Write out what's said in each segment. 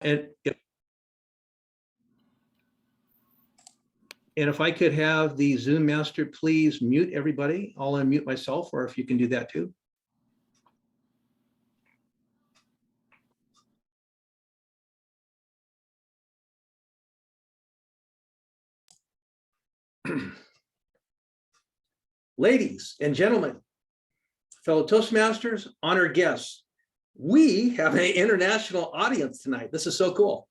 And if I could have the Zoom master please mute everybody, I'll unmute myself, or if you can do that too. Ladies and gentlemen, fellow Toastmasters, honored guests, we have an international audience tonight. This is so cool.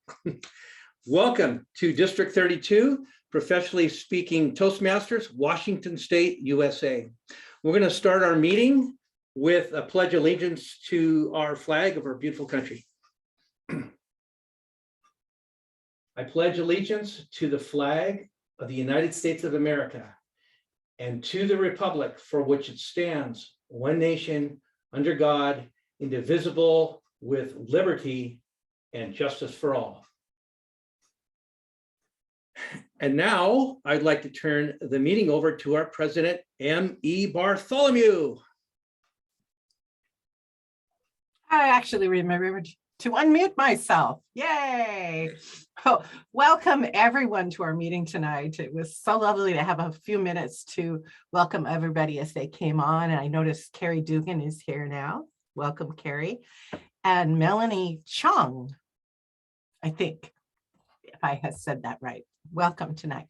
Welcome to District 32, Professionally Speaking Toastmasters, Washington State, USA. We're going to start our meeting with a pledge allegiance to our flag of our beautiful country. I pledge allegiance to the flag of the United States of America and to the republic for which it stands, one nation, under God, indivisible, with liberty and justice for all. And now I'd like to turn the meeting over to our president, M.E. Bartholomew. I actually remembered to unmute myself. Yay. Oh, welcome everyone to our meeting tonight. It was so lovely to have a few minutes to welcome everybody as they came on. And I noticed Carrie Dugan is here now. Welcome, Carrie. And Melanie Chung, I think, if I have said that right. Welcome tonight.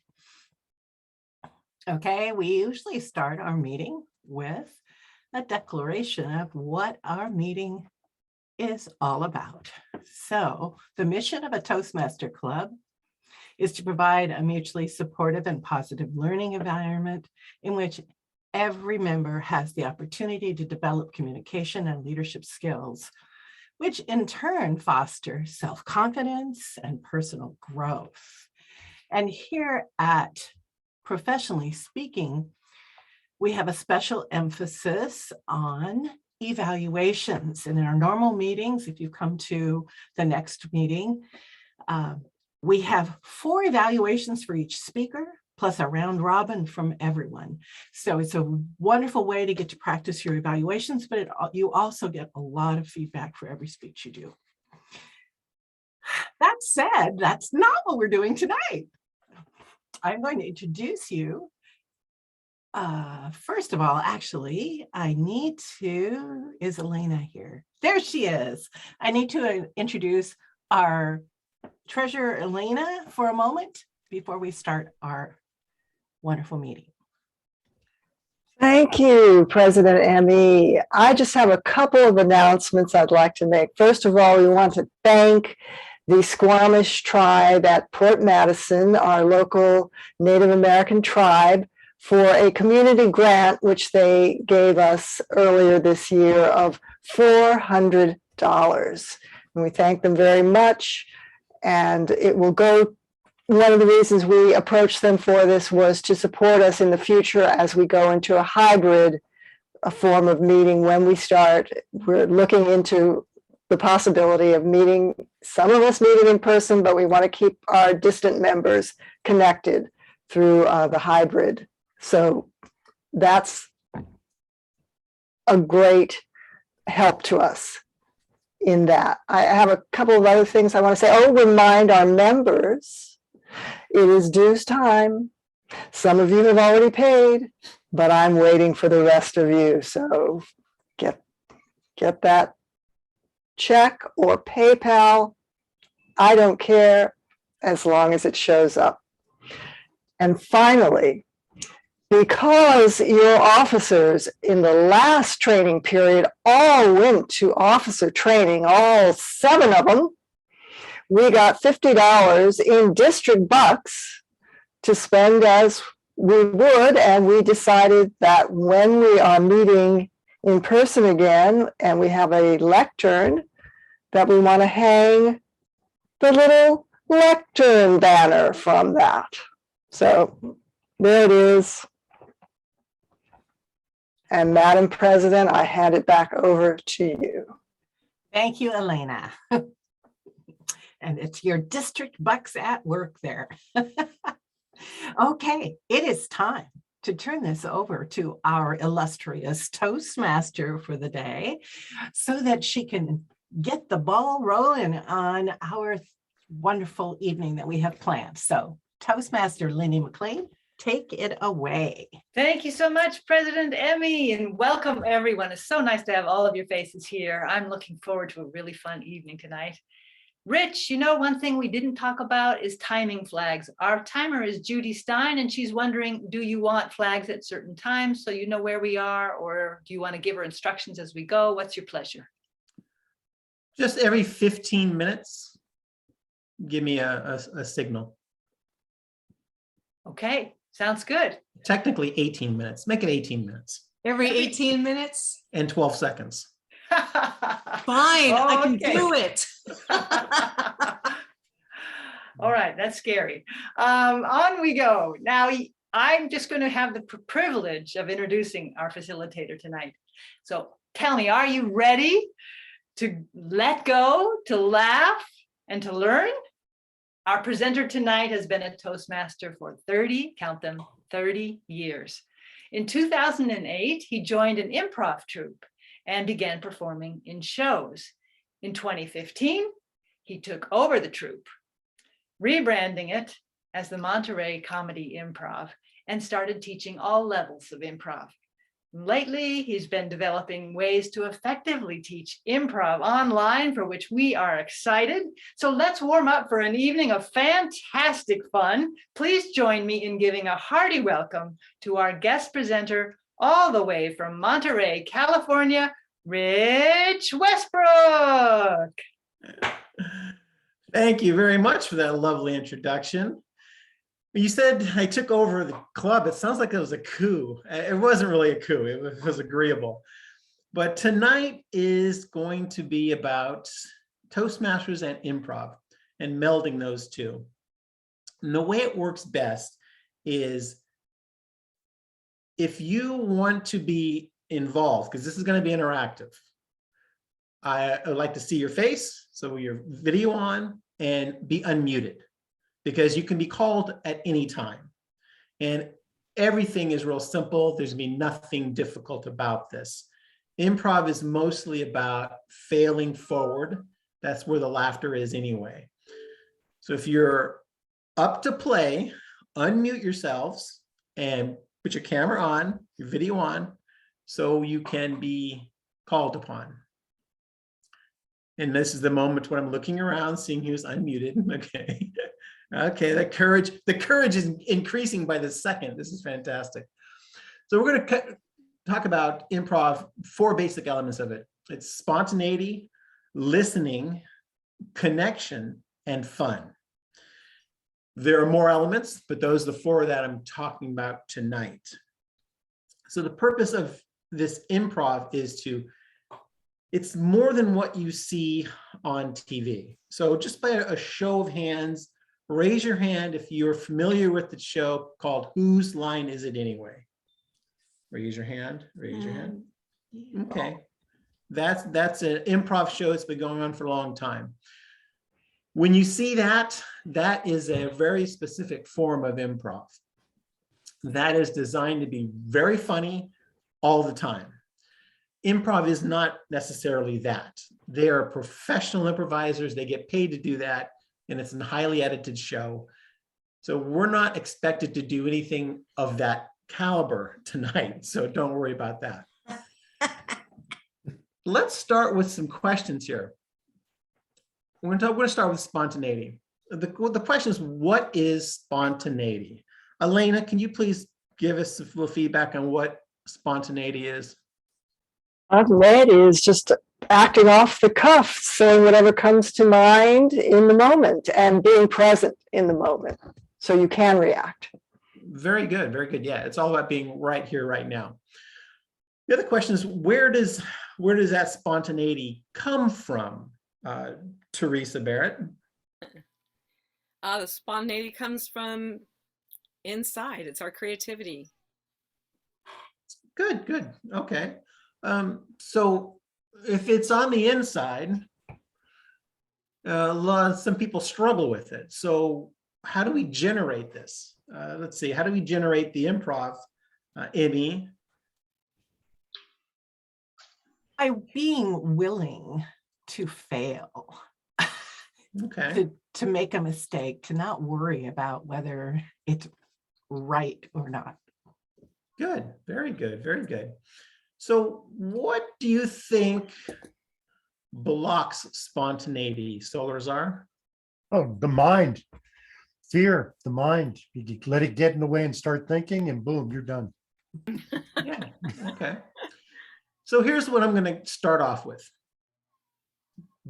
Okay, we usually start our meeting with a declaration of what our meeting is all about. So the mission of a Toastmaster Club is to provide a mutually supportive and positive learning environment in which every member has the opportunity to develop communication and leadership skills, which in turn foster self-confidence and personal growth. And here at Professionally Speaking, we have a special emphasis on evaluations. And in our normal meetings, if you come to the next meeting, we have 4 evaluations for each speaker, plus a round robin from everyone. So it's a wonderful way to get to practice your evaluations, but you also get a lot of feedback for every speech you do. That said, that's not what we're doing tonight. I'm going to introduce you. First of all, actually, is Elena here? There she is. I need to introduce our treasurer, Elena, for a moment before we start our wonderful meeting. Thank you, President Emmy. I just have a couple of announcements I'd like to make. First of all, we want to thank the Squamish tribe at Port Madison, our local Native American tribe, for a community grant, which they gave us earlier this year of $400. And we thank them very much. And it will go, one of the reasons we approached them for this was to support us in the future as we go into a hybrid form of meeting. When we start, we're looking into the possibility of meeting, some of us meeting in person, but we want to keep our distant members connected through the hybrid. So that's a great help to us in that. I have a couple of other things I want to say. Oh, remind our members, it is dues time. Some of you have already paid, but I'm waiting for the rest of you. So get that check or PayPal. I don't care as long as it shows up. And finally, because your officers in the last training period all went to officer training, all 7 of them, we got $50 in district bucks to spend as we would. And we decided that when we are meeting in person again and we have a lectern, that we want to hang the little lectern banner from that. So there it is. And Madam President, I hand it back over to you. Thank you, Elena. And it's your district bucks at work there. Okay, it is time to turn this over to our illustrious Toastmaster for the day so that she can get the ball rolling on our wonderful evening that we have planned. So Toastmaster Lindy McLean, take it away. Thank you so much, President Emmy, and welcome everyone. It's so nice to have all of your faces here. I'm looking forward to a really fun evening tonight. Rich, you know, one thing we didn't talk about is timing flags. Our timer is Judy Stein, and she's wondering, do you want flags at certain times so you know where we are, or do you want to give her instructions as we go? What's your pleasure? Just every 15 minutes, give me a signal. Okay, sounds good. Technically 18 minutes. Make it 18 minutes Every 18 minutes? and 12 seconds. Fine, I can Okay. do it. All right, that's scary. On we go. Now, I'm just going to have the privilege of introducing our facilitator tonight. So tell me, are you ready to let go, to laugh, and to learn? Our presenter tonight has been a Toastmaster for 30, count them, 30 years. In 2008, he joined an improv troupe and began performing in shows. In 2015, he took over the troupe, rebranding it as the Monterey Comedy Improv, and started teaching all levels of improv. Lately, he's been developing ways to effectively teach improv online, for which we are excited. So let's warm up for an evening of fantastic fun. Please join me in giving a hearty welcome to our guest presenter, all the way from Monterey, California, Rich Westbrook. Thank you very much for that lovely introduction. You said I took over the club. It sounds like it was a coup. It wasn't really a coup. It was agreeable. But tonight is going to be about Toastmasters and improv and melding those two. And the way it works best is if you want to be involved, because this is going to be interactive, I would like to see your face, so your video on, and be unmuted, because you can be called at any time. And everything is real simple. There's going to be nothing difficult about this. Improv is mostly about failing forward. That's where the laughter is anyway. So if you're up to play, unmute yourselves and put your camera on, your video on, so you can be called upon. And this is the moment when I'm looking around, seeing who's unmuted. Okay. Okay, the courage is increasing by the second. This is fantastic. So we're going to talk about improv, 4 basic elements of it. It's spontaneity, listening, connection, and fun. There are more elements, but those are the 4 that I'm talking about tonight. So the purpose of this improv is it's more than what you see on TV. So just by a show of hands, raise your hand if you're familiar with the show called Whose Line Is It Anyway? Raise your hand, raise your hand. Okay, that's an improv show that's been going on for a long time. When you see that, that is a very specific form of improv. That is designed to be very funny all the time. Improv is not necessarily that. They are professional improvisers. They get paid to do that, and it's a highly edited show. So we're not expected to do anything of that caliber tonight, so don't worry about that. Let's start with some questions here. We're going to start with spontaneity. The question is, what is spontaneity? Elena, can you please give us a little feedback on what spontaneity is? Spontaneity is just acting off the cuff, saying whatever comes to mind in the moment and being present in the moment so you can react. Very good, very good. Yeah, it's all about being right here, right now. The other question is, where does that spontaneity come from? Teresa Barrett. The spontaneity comes from inside. It's our creativity. Good, good. Okay. So if it's on the inside, some people struggle with it. So how do we generate this? Let's see. How do we generate the improv, Emmy? By being willing to fail, Okay, to make a mistake, to not worry about whether it's right or not. good. Very good. Very good. So what do you think blocks spontaneity, Solazar? Oh, the mind, fear, the mind. You let it get in the way and start thinking, and boom, you're done. Yeah, okay. So here's what I'm going to start off with.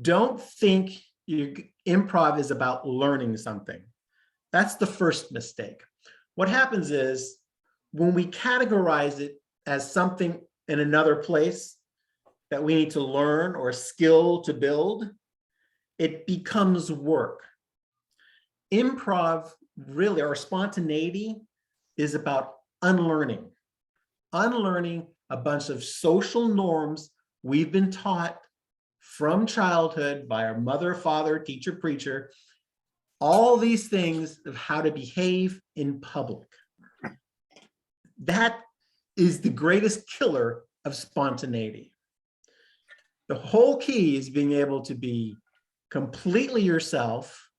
Don't think improv is about learning something. That's the first mistake. What happens is when we categorize it as something in another place that we need to learn or skill to build, it becomes work. Improv, really, our spontaneity is about unlearning a bunch of social norms we've been taught from childhood by our mother, father, teacher, preacher, all these things of how to behave in public. That is the greatest killer of spontaneity. The whole key is being able to be completely yourself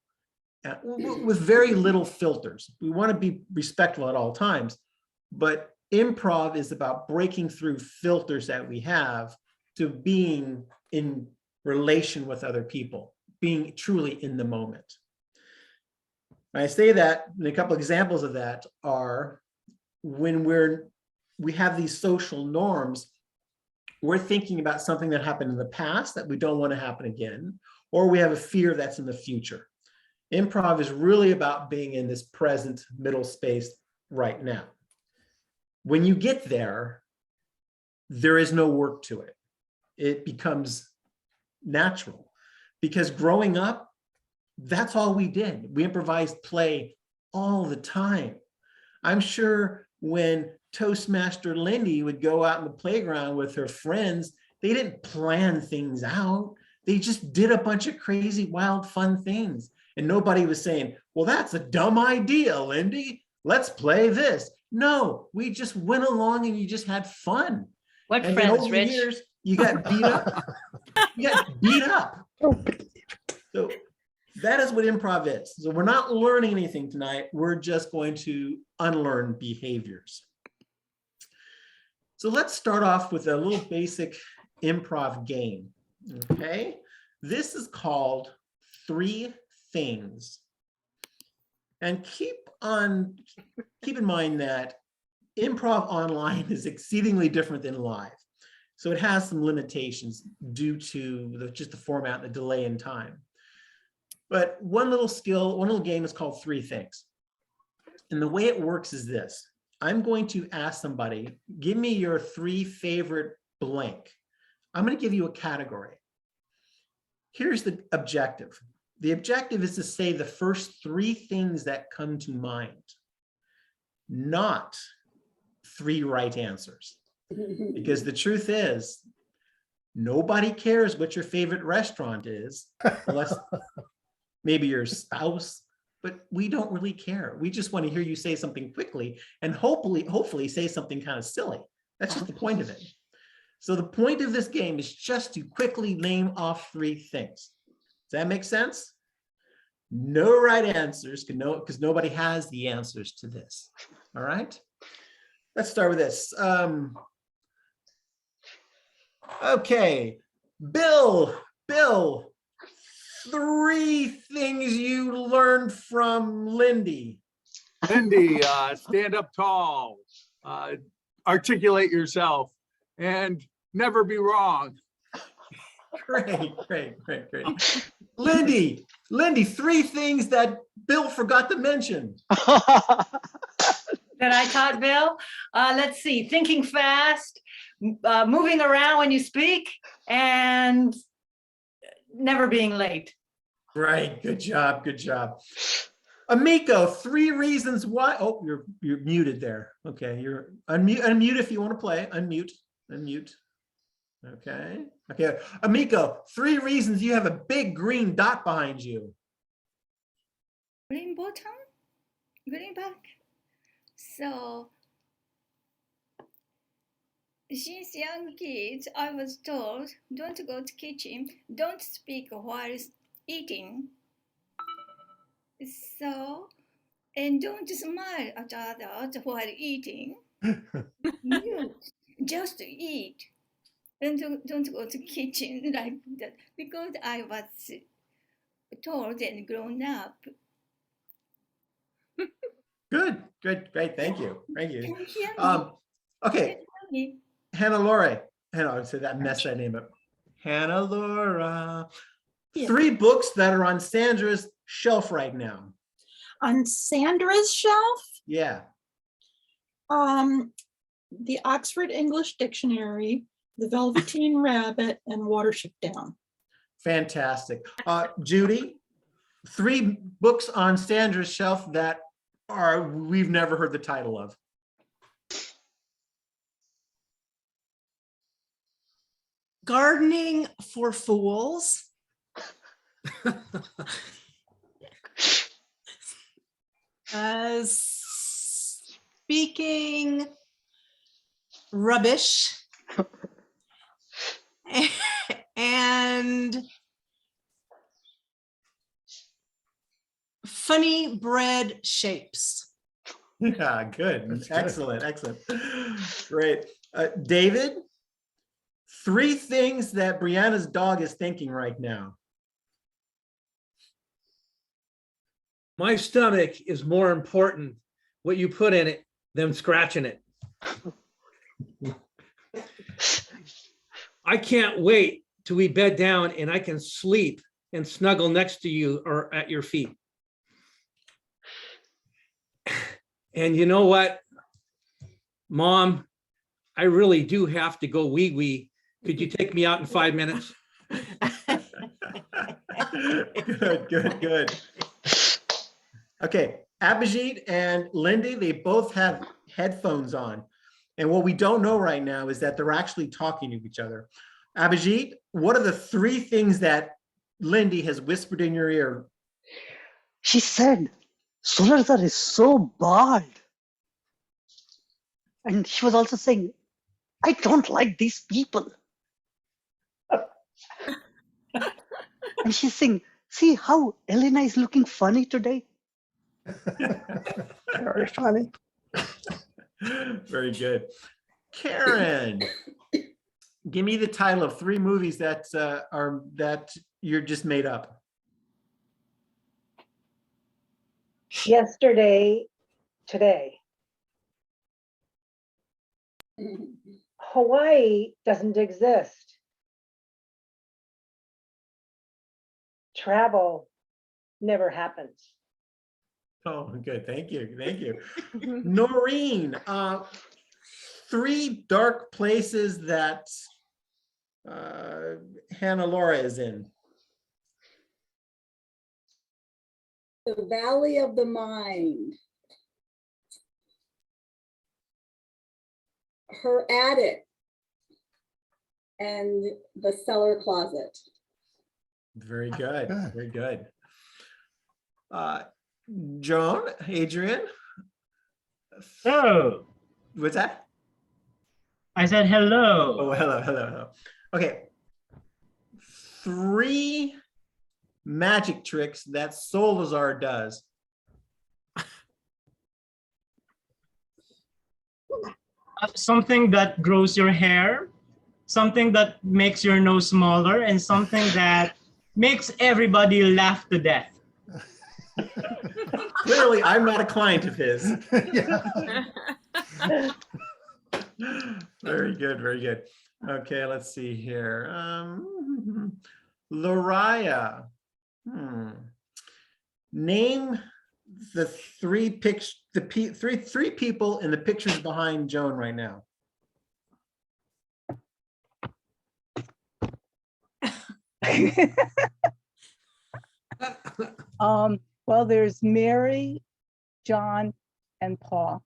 with very little filters. We want to be respectful at all times, but improv is about breaking through filters that we have to being in relation with other people, being truly in the moment. I say that, and a couple examples of that are when we have these social norms, we're thinking about something that happened in the past that we don't want to happen again, or we have a fear that's in the future. Improv is really about being in this present middle space right now. When you get there, there is no work to it. It becomes natural because growing up, that's all we did. We improvised play all the time. I'm sure when Toastmaster Lindy would go out in the playground with her friends, they didn't plan things out. They just did a bunch of crazy, wild, fun things. And nobody was saying, well, that's a dumb idea, Lindy. Let's play this. No, we just went along and you just had fun. What And then friends, over the Rich? years, you got beat up. You got beat up. So that is what improv is. So we're not learning anything tonight. We're just going to unlearn behaviors. So let's start off with a little basic improv game. Okay. This is called 3 Things. And keep in mind that improv online is exceedingly different than live. So it has some limitations due to just the format and the delay in time. But one little game is called 3 Things. And the way it works is this. I'm going to ask somebody, give me your 3 favorite blank. I'm going to give you a category. Here's the objective. The objective is to say the first 3 things that come to mind, not 3 right answers. Because the truth is, nobody cares what your favorite restaurant is, unless maybe your spouse, but we don't really care. We just want to hear you say something quickly and hopefully say something kind of silly. That's just the point of it. So the point of this game is just to quickly name off 3 things. Does that make sense? No right answers, because nobody has the answers to this. All right. Let's start with this. Okay, Bill, 3 things you learned from Lindy. Lindy, stand up tall, articulate yourself, and never be wrong. Great. Lindy, 3 things that Bill forgot to mention. That I taught Bill? Let's see, thinking fast, moving around when you speak, and never being late. Right, good job. Amico, 3 reasons why. Oh, you're muted there. Okay, you're unmute if you want to play. Unmute. Okay. Amico, 3 reasons you have a big green dot behind you. Green bottom, green back. So Since young kids, I was told, don't go to kitchen, don't speak while eating. So, and don't smile at others while eating. You just eat. And don't go to kitchen like that because I was told and grown up. Good, good, great. Thank you. Thank Can you. you hear me? Okay, Can you hear me? Hannah Laura. Hannah, I said that messed that name up. Hannah Laura. Yeah. 3 books that are on Sandra's shelf right now. On Sandra's shelf, Yeah. the Oxford English Dictionary, The Velveteen Rabbit, and Watership Down. Fantastic. Judy, 3 books on Sandra's shelf that we've never heard the title of. Gardening for Fools. Speaking rubbish. And funny bread shapes. Yeah, good. That's good. Excellent, excellent. Great. David, 3 things that Brianna's dog is thinking right now. My stomach is more important what you put in it than scratching it. I can't wait till we bed down and I can sleep and snuggle next to you or at your feet. And you know what, Mom, I really do have to go wee. Could you take me out in 5 minutes? Good. Okay, Abhijit and Lindy, they both have headphones on. And what we don't know right now is that they're actually talking to each other. Abhijit, what are the 3 things that Lindy has whispered in your ear? She said, Sularzar is so bald. And she was also saying, I don't like these people. And she's saying, see how Elena is looking funny today? Very funny. Very good. Karen, give me the title of 3 movies that you're just made up. Yesterday, today. Hawaii doesn't exist. Travel never happens. Oh, good. Thank you. Thank you. Noreen, 3 dark places that Hannah Laura is in. The Valley of the Mind. Her attic. And the cellar closet. Very good. Good. Very good. Joan, Adrian. Oh, What's that? I said hello. Oh, hello. Okay. 3 magic tricks that Solazar does. Something that grows your hair, something that makes your nose smaller, and something that makes everybody laugh to death. Clearly, I'm not a client of his. Yeah. Very good, very good. Okay, let's see here. Lariah, name the 3 three people in the pictures behind Joan right now. Well, there's Mary, John, and Paul.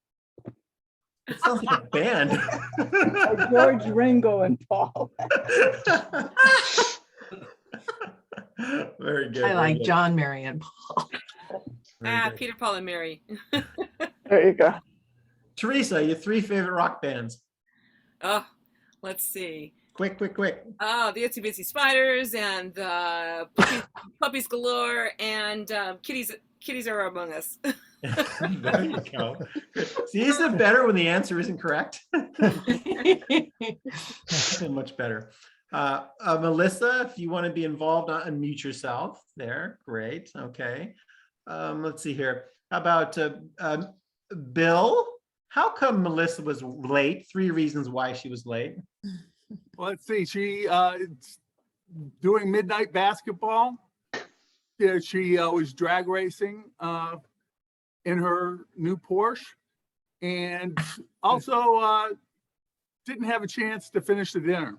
It sounds like a band. George, Ringo, and Paul. Very good. I very like good. John, Mary, and Paul. Very good. Peter, Paul, and Mary. There you go. Teresa, your 3 favorite rock bands. Oh, Let's see. Quick, quick, quick. Oh, the Itsy Bitsy Spiders and puppies galore and kitties are among us. There you go. See, isn't it better when the answer isn't correct? Much better. Melissa, if you want to be involved, unmute yourself there. Great. Okay. Let's see here. How about Bill? How come Melissa was late? 3 reasons why she was late. Let's see, she doing midnight basketball. Yeah, she was drag racing in her new Porsche, and also didn't have a chance to finish the dinner.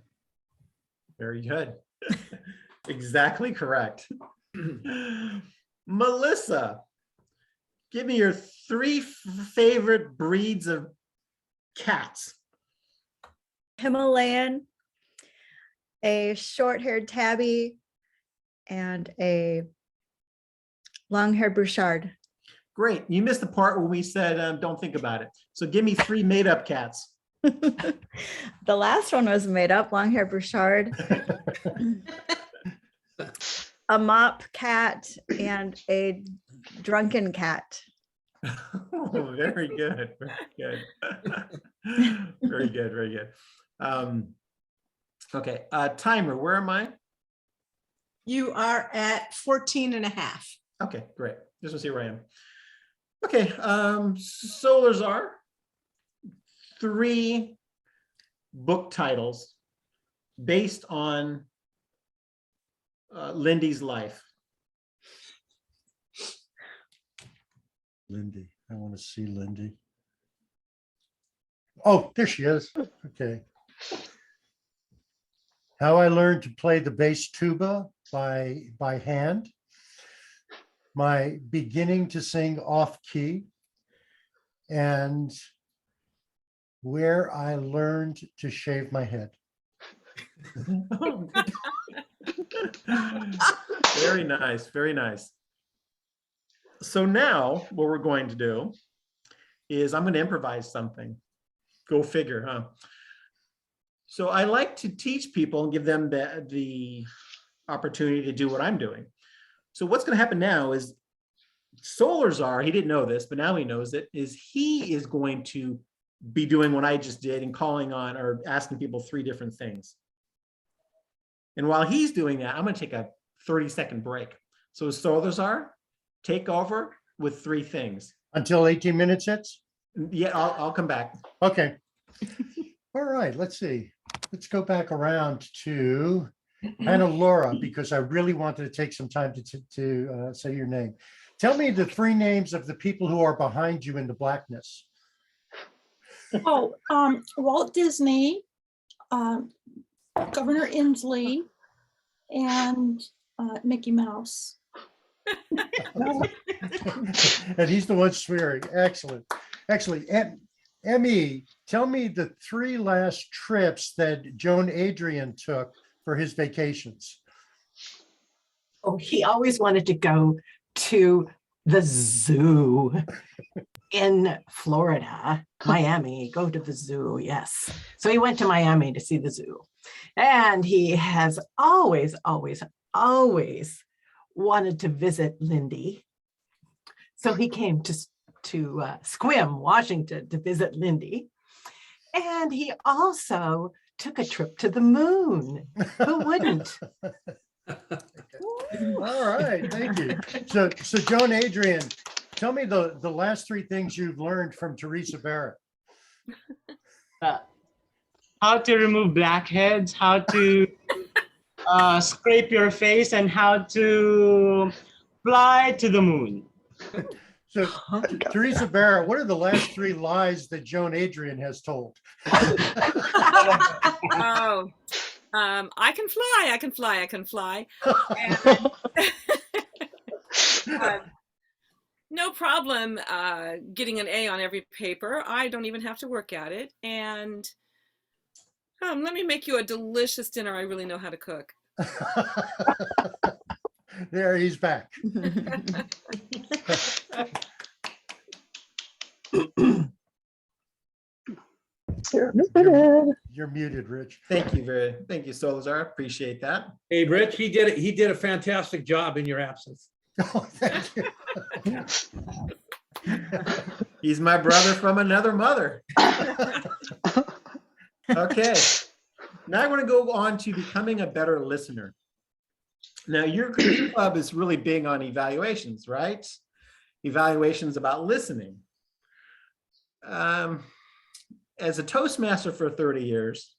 Very good. Exactly correct. Melissa, give me your 3 favorite breeds of cats. Himalayan, a short-haired tabby, and a long-haired Bouchard. Great. You missed the part when we said don't think about it. So give me 3 made-up cats. The last one was made up, long-haired Bouchard, a mop cat, and a drunken cat. Oh, very good. Very good. Very good. Very good. Okay. Timer, where am I? You are at 14 and a half. Okay, great. Just want to see where I am. Okay. Solar Czar. 3 book titles based on Lindy's life. Lindy, I want to see Lindy. Oh, there she is. Okay. How I Learned to Play the Bass Tuba by hand. My Beginning to Sing Off Key. And Where I Learned to Shave My Head. Very nice. Very nice. So now what we're going to do is I'm going to improvise something. Go figure, huh? So I like to teach people and give them the opportunity to do what I'm doing. So what's going to happen now is Solar Czar, he didn't know this, but now he knows it, is he is going to be doing what I just did and calling on or asking people 3 different things. And while he's doing that, I'm going to take a 30-second break. So Solar Czar, take over with 3 things. Until 18 minutes hits? Yeah, I'll come back. Okay. All right, let's see. Let's go back around to Anna Laura, because I really wanted to take some time to say your name. Tell me the 3 names of the people who are behind you in the blackness. Oh, Walt Disney, Governor Inslee, and Mickey Mouse. And he's the one swearing. Excellent. Excellent. Emmy, tell me the 3 last trips that Joan Adrian took for his vacations. Oh, he always wanted to go to the zoo in Florida, Miami, go to the zoo. Yes. So he went to Miami to see the zoo. And he has always wanted to visit Lindy. So he came to Sequim, Washington, to visit Lindy. And he also took a trip to the moon. Who wouldn't? All right, thank you. So Joan Adrian, tell me the last 3 things you've learned from Teresa Barrett. How to remove blackheads, how to scrape your face, and how to fly to the moon. So Teresa Barrett, what are the last 3 lies that Joan Adrian has told? Oh, I can fly. And, no problem getting an A on every paper. I don't even have to work at it. And let me make you a delicious dinner I really know how to cook. There, he's back. You're muted, Rich. Thank you Solazar. Appreciate that. Hey, Rich, he did a fantastic job in your absence. Oh, thank you. He's my brother from another mother. Okay. Now I want to go on to becoming a better listener. Now your club is really big on evaluations, right? Evaluations about listening. As a Toastmaster for 30 years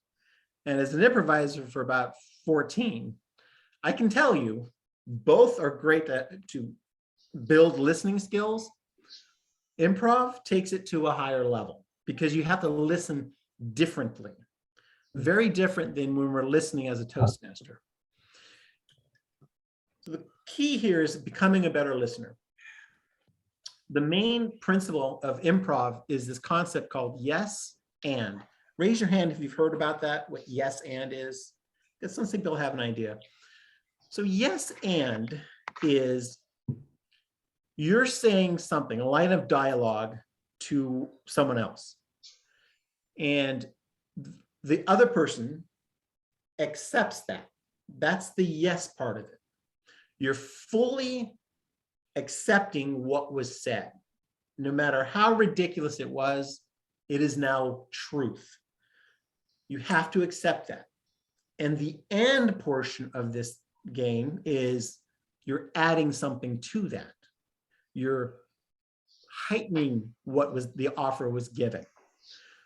and as an improviser for about 14, I can tell you both are great to build listening skills. Improv takes it to a higher level because you have to listen differently. Very different than when we're listening as a Toastmaster. So the key here is becoming a better listener. The main principle of improv is this concept called yes and. Raise your hand if you've heard about that, what yes and is. Because some people have an idea. So yes and is you're saying something, a line of dialogue to someone else. And the other person accepts that. That's the yes part of it. You're fully accepting what was said. No matter how ridiculous it was, it is now truth. You have to accept that. And the and portion of this game is you're adding something to that. You're heightening what was the offer was given.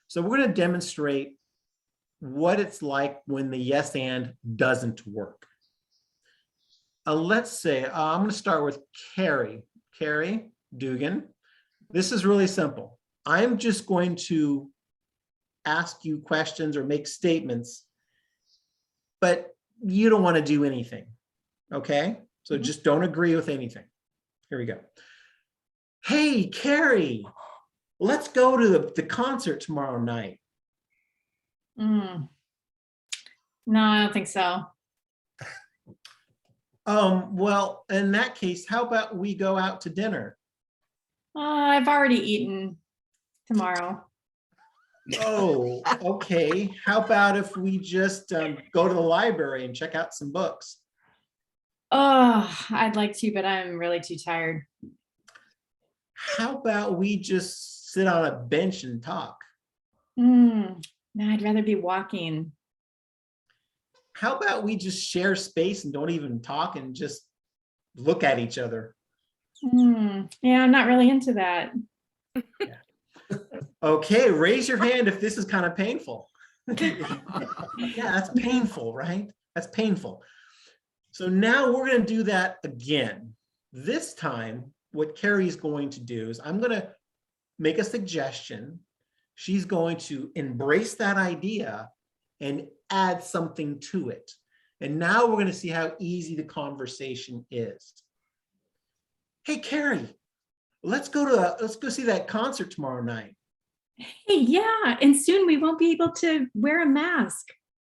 So we're going to demonstrate what it's like when the yes and doesn't work. Let's say, I'm going to start with Carrie Dugan. This is really simple. I'm just going to ask you questions or make statements, but you don't want to do anything. Okay? So just don't agree with anything. Here we go. Hey, Carrie, let's go to the concert tomorrow night. No, I don't think so. Well, in that case, how about we go out to dinner? I've already eaten tomorrow. Oh, okay. How about if we just go to the library and check out some books? Oh, I'd like to, but I'm really too tired. How about we just sit on a bench and talk? No, I'd rather be walking. How about we just share space and don't even talk and just look at each other? Yeah, I'm not really into that. Okay, raise your hand if this is kind of painful. Yeah, that's painful, right? That's painful. So now we're going to do that again. This time, what Carrie's going to do is I'm going to make a suggestion. She's going to embrace that idea and add something to it. And now we're going to see how easy the conversation is. Hey, Carrie, let's go see that concert tomorrow night. Hey, yeah, and soon we won't be able to wear a mask.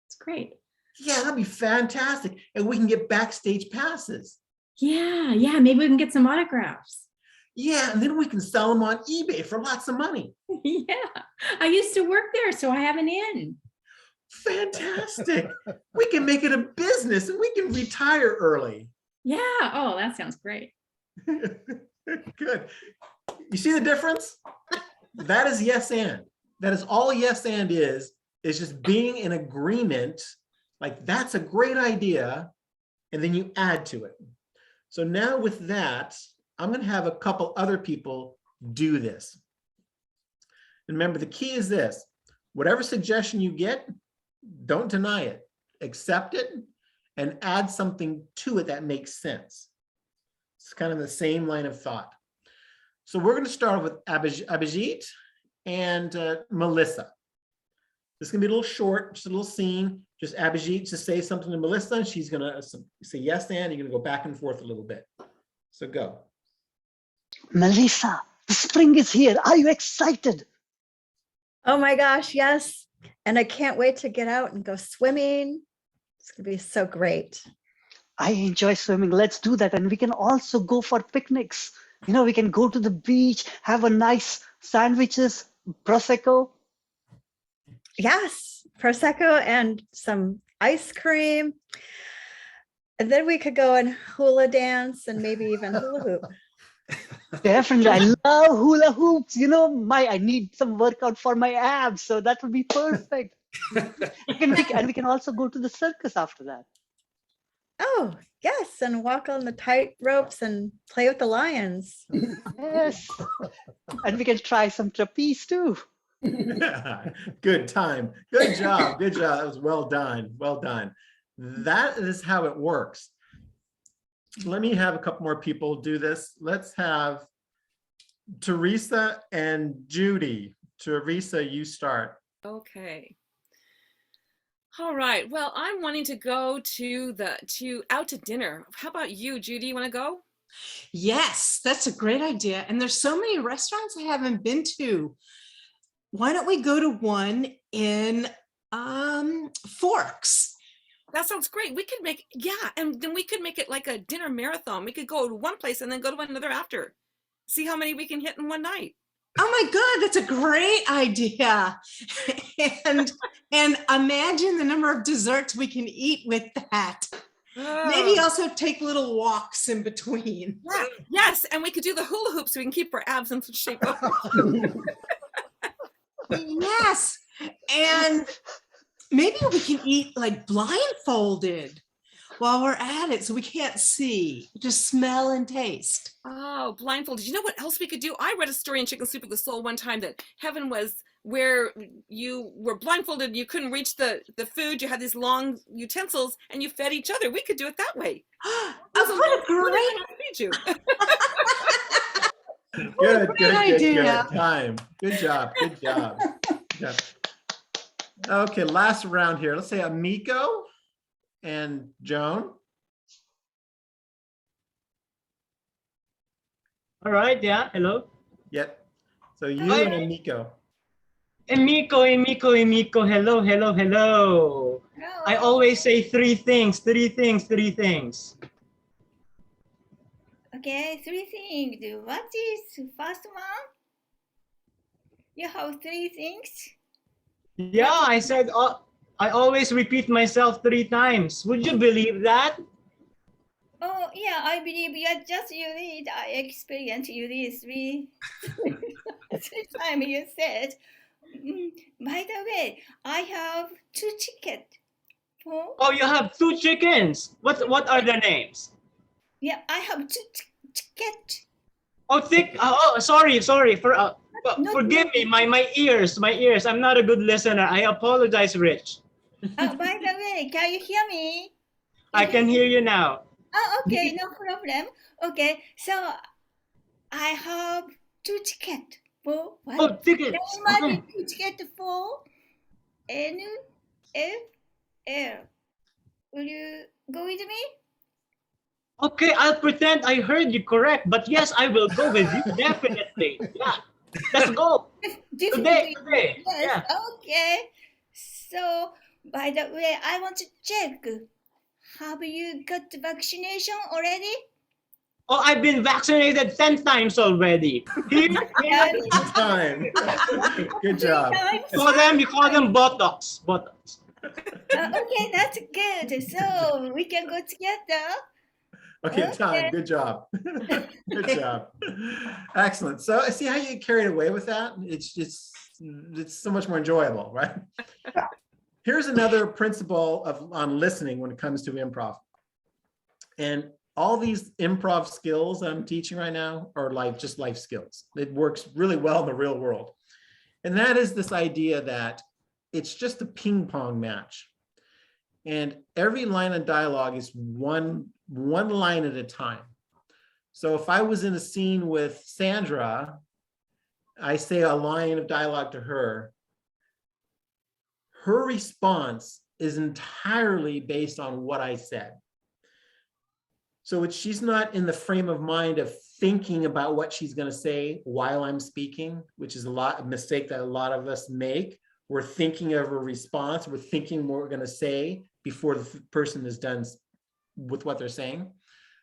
It's great. Yeah, that'd be fantastic. And we can get backstage passes. Yeah, maybe we can get some autographs. Yeah, and then we can sell them on eBay for lots of money. Yeah, I used to work there, so I have an in. Fantastic. We can make it a business and we can retire early. Yeah, oh, that sounds great. Good. You see the difference? That is yes and. That is all yes and is just being in agreement, like that's a great idea, and then you add to it. So now with that, I'm going to have a couple other people do this. And remember, the key is this: whatever suggestion you get, don't deny it, accept it, and add something to it that makes sense. It's kind of the same line of thought. So we're going to start with Abhijit and Melissa. This is going to be a little short, just a little scene. Just Abhijit to say something to Melissa, and she's going to say yes and. You're going to go back and forth a little bit. So go. Melissa, the spring is here. Are you excited? Oh my gosh, yes. And I can't wait to get out and go swimming. It's going to be so great. I enjoy swimming. Let's do that. And we can also go for picnics. You know, we can go to the beach, have a nice sandwiches, Prosecco. Yes, Prosecco and some ice cream. And then we could go and hula dance and maybe even hula hoop. Definitely. I love hula hoops. You know, I need some workout for my abs. So that would be perfect. We can also go to the circus after that. Oh, yes, and walk on the tight ropes and play with the lions. Yes. And we can try some trapeze too. Good time. Good job. Good job. That was well done. Well done. That is how it works. Let me have a couple more people do this. Let's have Teresa and Judy. Teresa, you start. Okay. All right. Well, I'm wanting to go out to dinner. How about you, Judy? You want to go? Yes, that's a great idea. And there's so many restaurants I haven't been to. Why don't we go to one in Forks? That sounds great. We could and then we could make it like a dinner marathon. We could go to one place and then go to another after. See how many we can hit in one night. Oh my God, that's a great idea. And imagine the number of desserts we can eat with that. Maybe also take little walks in between. Yeah, yes, and we could do the hula hoop so we can keep our abs in shape. Yes, and maybe we can eat like blindfolded while we're at it so we can't see, just smell and taste. Oh, blindfolded. You know what else we could do? I read a story in Chicken Soup of the Soul one time that heaven was where you were blindfolded and you couldn't reach the food. You had these long utensils and you fed each other. We could do it that way. What a great Good time. Good job. Good job. Yeah. Okay, last round here. Let's say Amiko and Joan. All right, yeah, hello. Yep. So you and Amiko. Emiko, hello, hello, hello. I always say three things. Okay, 3 things. What is first one? You have 3 things? Yeah, I said I always repeat myself 3 times. Would you believe that? Oh, yeah, I believe you just read. I experienced you read 3 times you said. By the way, I have 2 chickens. Oh, you have 2 chickens. What are their names? Yeah, I have 2 chickens. Oh, sorry. Forgive me, my ears. I'm not a good listener. I apologize, Rich. By the way, can you hear me? I can hear you now. Oh, okay, no problem. Okay, so I have 2 tickets for what? Oh, tickets. Okay. 2 tickets for NFL. Will you go with me? Okay, I'll pretend I heard you correct, but yes, I will go with you, definitely. Yeah, let's go. Today. Yes, Yeah. okay. So, by the way, I want to check. Have you got the vaccination already? Oh, I've been vaccinated 10 times already. Good time. Good job. You call them Botox. Okay, that's good. So we can go together. Okay, time. Good job. Good job. Excellent. So see how you get carried away with that? It's so much more enjoyable, right? Here's another principle on listening when it comes to improv. And all these improv skills that I'm teaching right now are just life skills. It works really well in the real world. And that is this idea that it's just a ping pong match. And every line of dialogue is one line at a time. So if I was in a scene with Sandra, I say a line of dialogue to her. Her response is entirely based on what I said. So she's not in the frame of mind of thinking about what she's going to say while I'm speaking, which is a mistake that a lot of us make. We're thinking of a response. We're thinking what we're going to say before the person is done with what they're saying.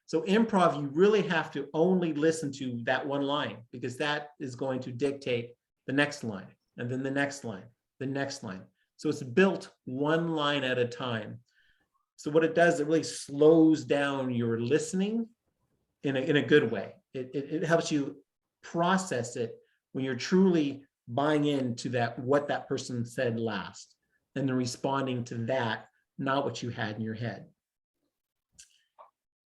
So improv, you really have to only listen to that one line, because that is going to dictate the next line, and then the next line, the next line. So it's built one line at a time. So what it does, it really slows down your listening in a good way. It helps you process it when you're truly buying into what that person said last, and then responding to that, not what you had in your head.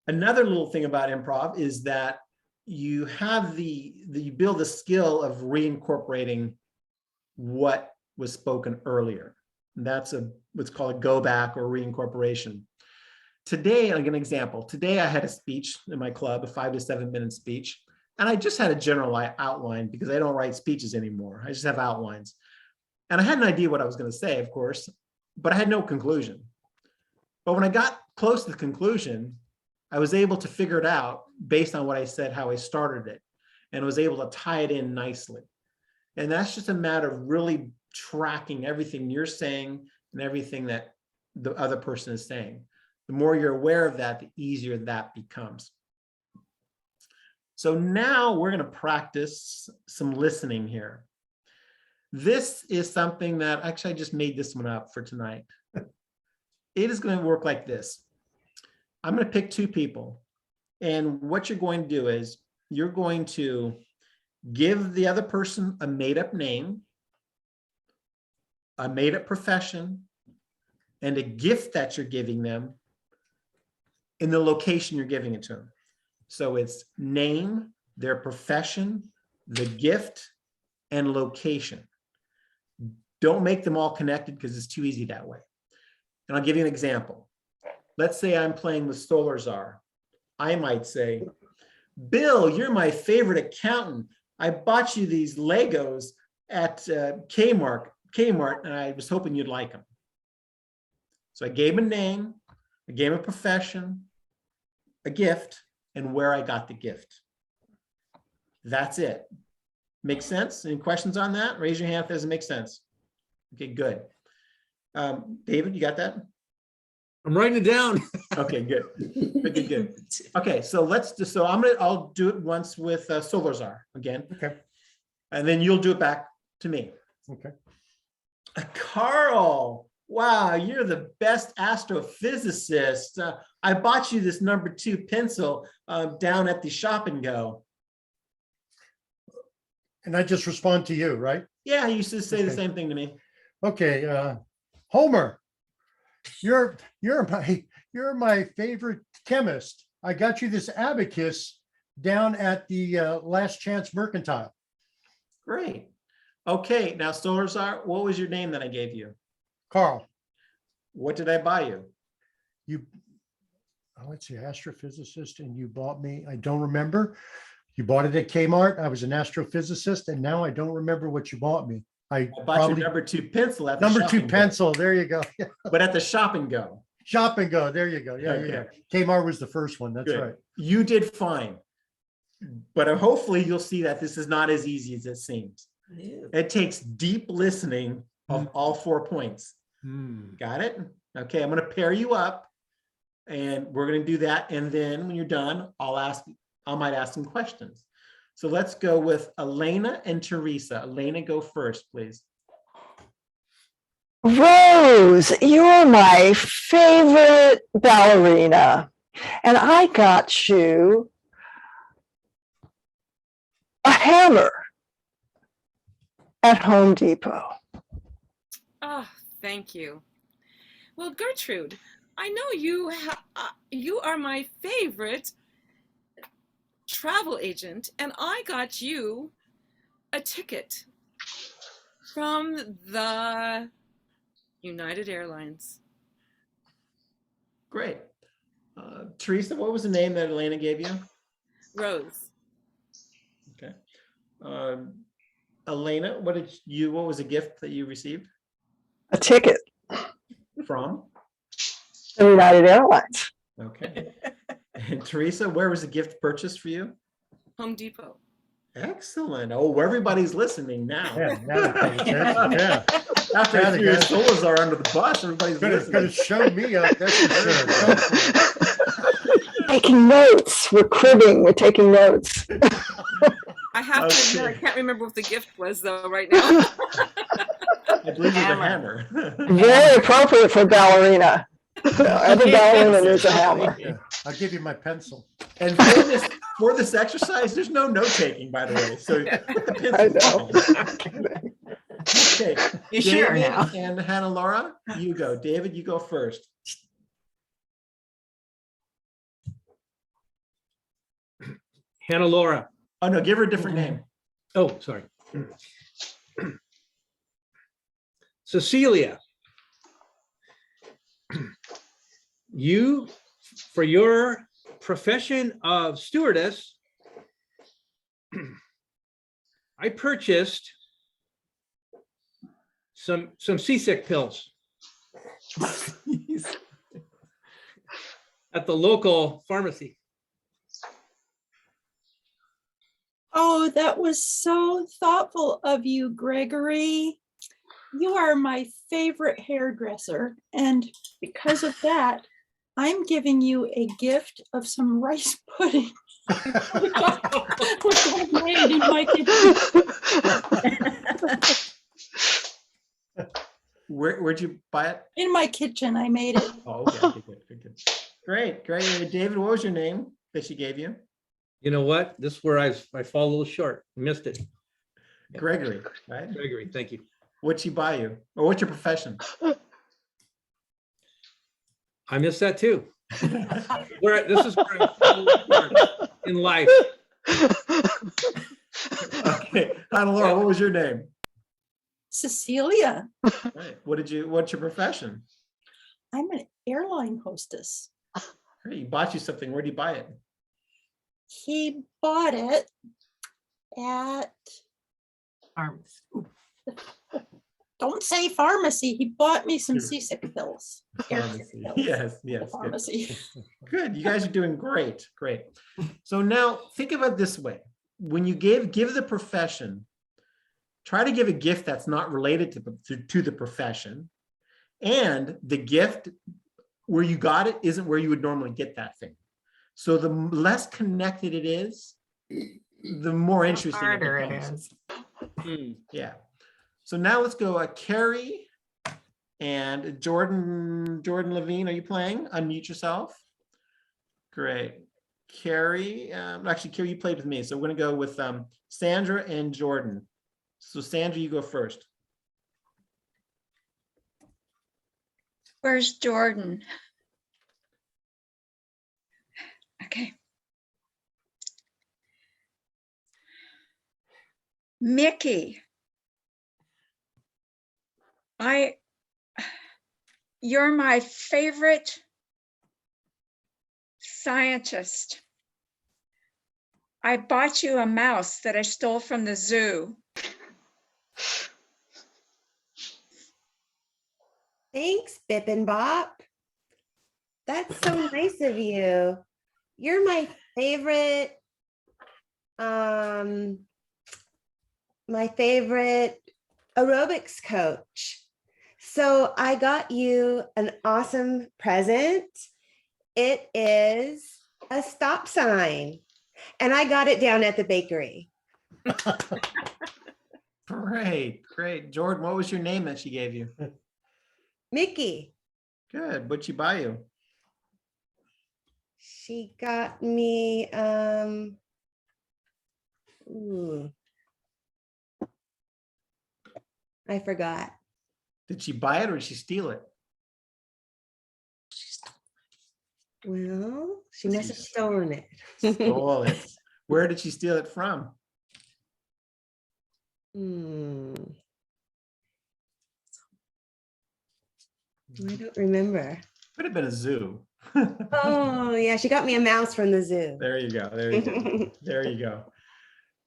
Another little thing about improv is that you have you build the skill of reincorporating what was spoken earlier. And that's what's called a go back or reincorporation. Today, I'll give an example. Today I had a speech in my club, a 5 to 7 minute speech. And I just had a general outline because I don't write speeches anymore. I just have outlines. And I had an idea what I was going to say, of course, but I had no conclusion. But when I got close to the conclusion, I was able to figure it out based on what I said, how I started it, and was able to tie it in nicely. And that's just a matter of really tracking everything you're saying and everything that the other person is saying. The more you're aware of that, the easier that becomes. So now we're going to practice some listening here. This is something that actually I just made this one up for tonight. It is going to work like this. I'm going to pick two people. And what you're going to do is you're going to give the other person a made-up name, a made-up profession, and a gift that you're giving them in the location you're giving it to them. So it's name, their profession, the gift, and location. Don't make them all connected because it's too easy that way. And I'll give you an example. Let's say I'm playing with Solar Czar. I might say, Bill, you're my favorite accountant. I bought you these Legos at Kmart, and I was hoping you'd like them. So I gave him a name, I gave him a profession, a gift, and where I got the gift. That's it. Make sense? Any questions on that? Raise your hand if it doesn't make sense. Okay, good. David, you got that? I'm writing it down. Okay, good. Good. Okay, so I'll do it once with Solar Czar again. Okay. And then you'll do it back to me. Okay. Carl, wow, you're the best astrophysicist. I bought you this #2 pencil down at the Shop and Go. And I just respond to you, right? Yeah, you used to say the same thing to me. Okay, Homer, you're my favorite chemist. I got you this abacus down at the Last Chance Mercantile. Great. Okay, now Solar Czar, what was your name that I gave you? Carl. What did I buy you? Let's see, astrophysicist, and you bought me, I don't remember. You bought it at Kmart. I was an astrophysicist, and now I don't remember what you bought me. I bought you #2 pencil at the #2 pencil. There you go. But at the Shop and Go. Shop and Go. There you go. Yeah, Okay. yeah. Kmart was the first one. That's Good. right. You did fine. But hopefully you'll see that this is not as easy as it seems. Yeah. It takes deep listening of all 4 points. Got it? Okay, I'm going to pair you up and we're going to do that. And then when you're done, I might ask some questions. So let's go with Elena and Teresa. Elena, go first, please. Rose, you're my favorite ballerina. And I got you a hammer at Home Depot. Oh, thank you. Well, Gertrude, I know you are my favorite travel agent, and I got you a ticket from the United Airlines. Great. Teresa, what was the name that Elena gave you? Rose. Okay. Elena, what was a gift that you received? A ticket From? from United Airlines. Okay. And Teresa, where was the gift purchased for you? Home Depot. Excellent. Oh, everybody's listening now. Yeah, now they're paying attention. Yeah. After Yeah, I the threw your guys- souls are under the bus, everybody's Gonna listening. show me up. That's for sure. Taking notes. We're cribbing. We're taking notes. I have to admit, I can't remember what the gift was though right now. I believe there's a hammer. Very appropriate for ballerina. Every ballerina needs a hammer. Yeah, I'll give you my pencil. And for this exercise, there's no note taking, by the way. So put the I pencil know. down. Okay, You sure David now? and Hannah Laura, you go. David, you go first. Hannah Laura. Oh no, give her a different name. Oh, sorry. Cecilia. You, for your profession of stewardess, I purchased some seasick pills at the local pharmacy. Oh, that was so thoughtful of you, Gregory. You are my favorite hairdresser. And because of that, I'm giving you a gift of some rice pudding. Which I made in my kitchen. Where'd you buy it? In my kitchen, I made it. Oh, okay, good. Great. David, what was your name that she gave you? You know what? This is where I fall a little short. Missed it. Gregory, right? Gregory, thank you. What'd she buy you? Or what's your profession? I missed that too. This is where I fall short in life. Okay, Hannah Laura, what was your name? Cecilia, Right. What's your profession? I'm an airline hostess. Hey, he bought you something. Where'd he buy it? He bought it at, don't say pharmacy. He bought me some seasick pills. Pharmacy. Yes, good. Pharmacy. Good. You guys are doing great. So now think about it this way. When you give the profession, try to give a gift that's not related to the profession. And the gift where you got it isn't where you would normally get that thing. So the less connected it is, the more interesting Harder it it becomes. is. Yeah. So now let's go Carrie and Jordan Levine. Are you playing? Unmute yourself. Great. Carrie, actually, Carrie, you played with me. So we're going to go with Sandra and Jordan. So Sandra, you go first. Where's Jordan? Okay. Mickey, you're my favorite scientist. I bought you a mouse that I stole from the zoo. Thanks, Bip and Bop. That's so nice of you. You're my favorite aerobics coach. So I got you an awesome present. It is a stop sign, and I got it down at the bakery. Great. Jordan, what was your name that she gave you? Mickey. Good. What'd she buy you? She got me, I forgot. Did she buy it or did she steal it? Well, she must have stolen it. Stole it. Where did she steal it from? I don't remember. Could have been a zoo. Oh, yeah, she got me a mouse from the zoo. There you go. There you go.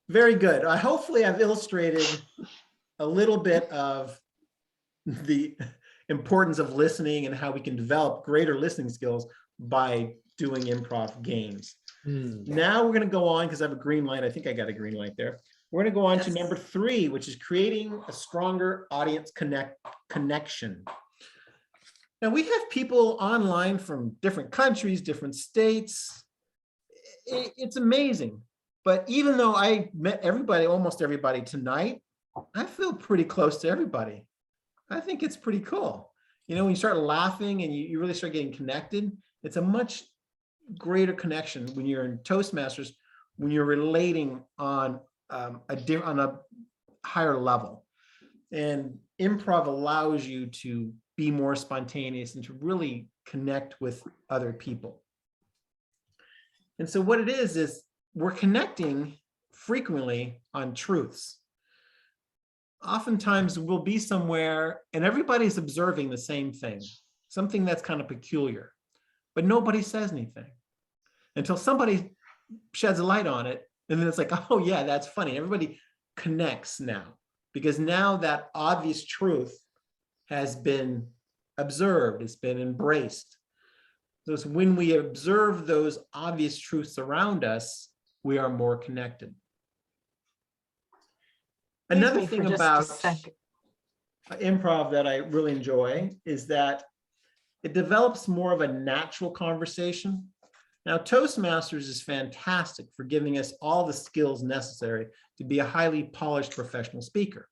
Very good. Hopefully I've illustrated a little bit of the importance of listening and how we can develop greater listening skills by doing improv games. Now we're going to go on, because I have a green light. I think I got a green light there. We're going to go on to number 3, which is creating a stronger audience connection. Now we have people online from different countries, different states. It's amazing. But even though I met everybody, almost everybody tonight, I feel pretty close to everybody. I think it's pretty cool. You know, when you start laughing and you really start getting connected, it's a much greater connection when you're in Toastmasters, when you're relating on on a higher level. And improv allows you to be more spontaneous and to really connect with other people. And so what it is we're connecting frequently on truths. Oftentimes we'll be somewhere and everybody's observing the same thing, something that's kind of peculiar, but nobody says anything until somebody sheds a light on it. And then it's like, oh yeah, that's funny. Everybody connects now because now that obvious truth has been observed, it's been embraced. So it's when we observe those obvious truths around us, we are more connected. Another Excuse me thing for just a about second. improv that I really enjoy is that it develops more of a natural conversation. Now, Toastmasters is fantastic for giving us all the skills necessary to be a highly polished professional speaker.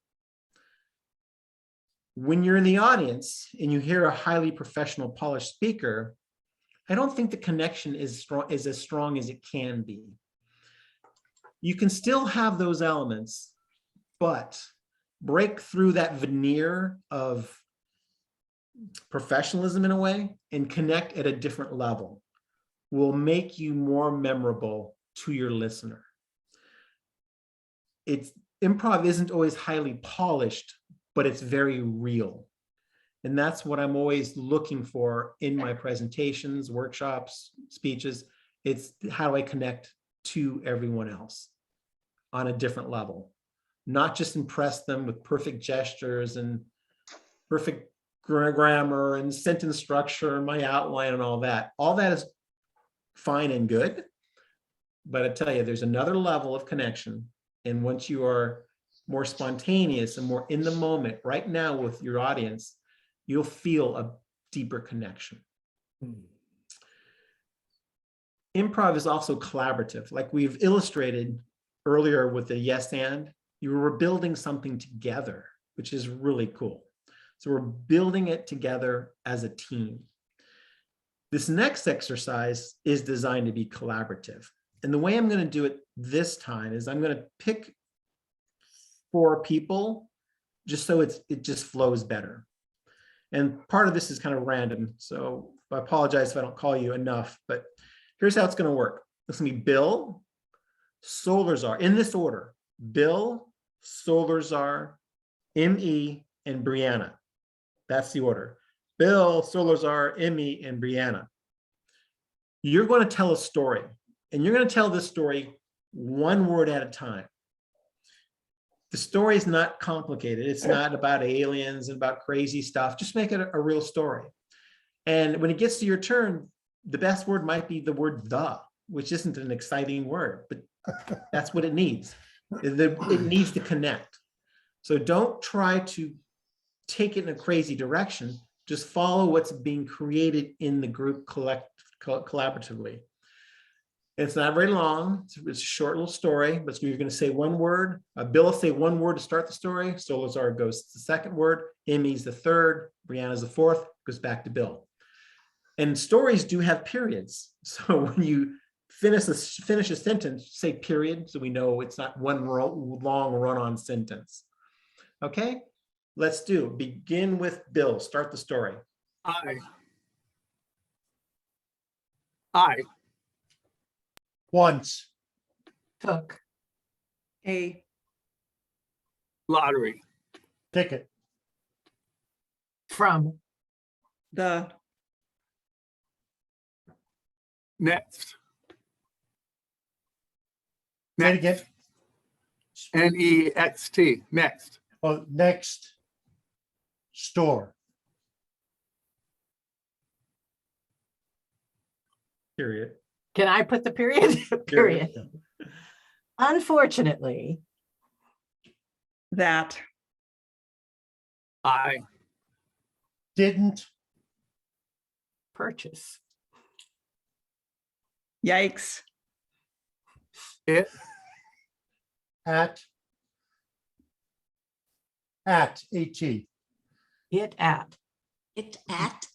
When you're in the audience and you hear a highly professional, polished speaker, I don't think the connection is as strong as it can be. You can still have those elements, but break through that veneer of professionalism in a way and connect at a different level will make you more memorable to your listener. Improv isn't always highly polished, but it's very real. And that's what I'm always looking for in my presentations, workshops, speeches. It's how do I connect to everyone else on a different level, not just impress them with perfect gestures and perfect grammar and sentence structure and my outline and all that. All that is fine and good, but I tell you, there's another level of connection. And once you are more spontaneous and more in the moment right now with your audience, you'll feel a deeper connection. Improv is also collaborative. Like we've illustrated earlier with the yes and, you were building something together, which is really cool. So we're building it together as a team. This next exercise is designed to be collaborative. And the way I'm going to do it this time is I'm going to pick 4 people just so it just flows better. And part of this is kind of random. So I apologize if I don't call you enough, but here's how it's going to work. It's going to be Bill, Solarzar, in this order: Bill, Solarzar, M.E., and Brianna. That's the order. Bill, Solarzar, M.E., and Brianna. You're going to tell a story, and you're going to tell this story one word at a time. The story is not complicated. It's not about aliens and about crazy stuff. Just make it a real story. And when it gets to your turn, the best word might be the word "the," which isn't an exciting word, but that's what it needs. It needs to connect. So don't try to take it in a crazy direction. Just follow what's being created in the group collaboratively. It's not very long. It's a short little story, but you're going to say one word. Bill will say one word to start the story. Solarzar goes to the second word. Emmy's the third. Brianna's the fourth. Goes back to Bill. And stories do have periods. So when you finish a sentence, say period, so we know it's not one long run-on sentence. Okay, let's do. Begin with Bill. Start the story. I once took a lottery ticket from the next. Say it again. N-E-X-T, next. Oh, next store. Period. Can I put the period? Period. Unfortunately, that I didn't purchase. Yikes. It at AT. It at. It at.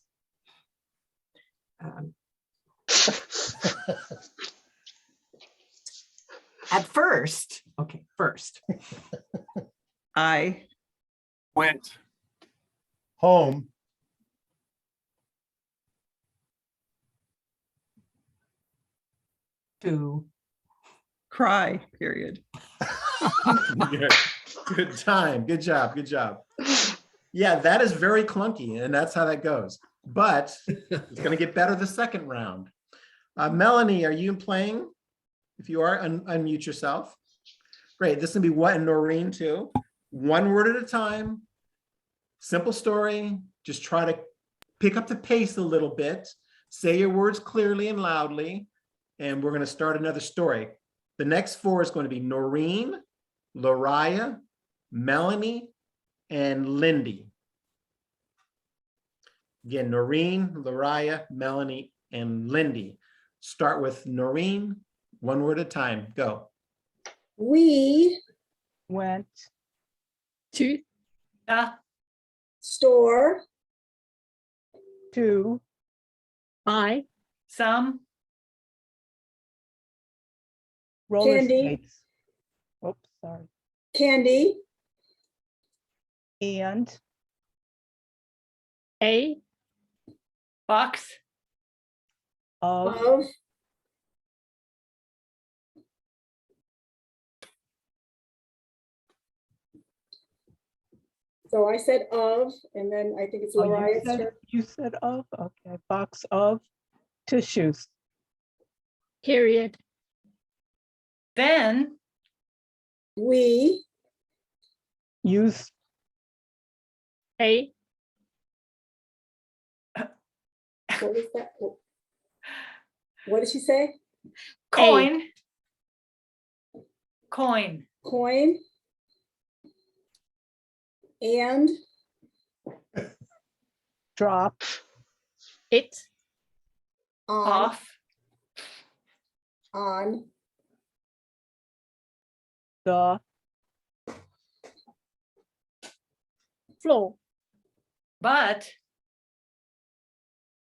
um, At first, okay, first. I Went. Home. To cry, period. Good. Good time. Good job. Good job. Yeah, that is very clunky, and that's how that goes. But it's going to get better the second round. Melanie, are you playing? If you are, unmute yourself. Great. This is going to be what, and Noreen too. One word at a time. Simple story. Just try to pick up the pace a little bit. Say your words clearly and loudly. And we're going to start another story. The next four is going to be Noreen, Lariah, Melanie, and Lindy. Again, Noreen, Lariah, Melanie, and Lindy. Start with Noreen, one word at a time. Go. We went to The store to buy some roller Candy. skates. Oops, sorry. candy, And a box of of so I said of, and then I think it's oh, Lariah's turn. you said of, okay, box of tissues. Period. then We Use a what was that? What did she say? coin coin Coin and drop it on off on the floor. but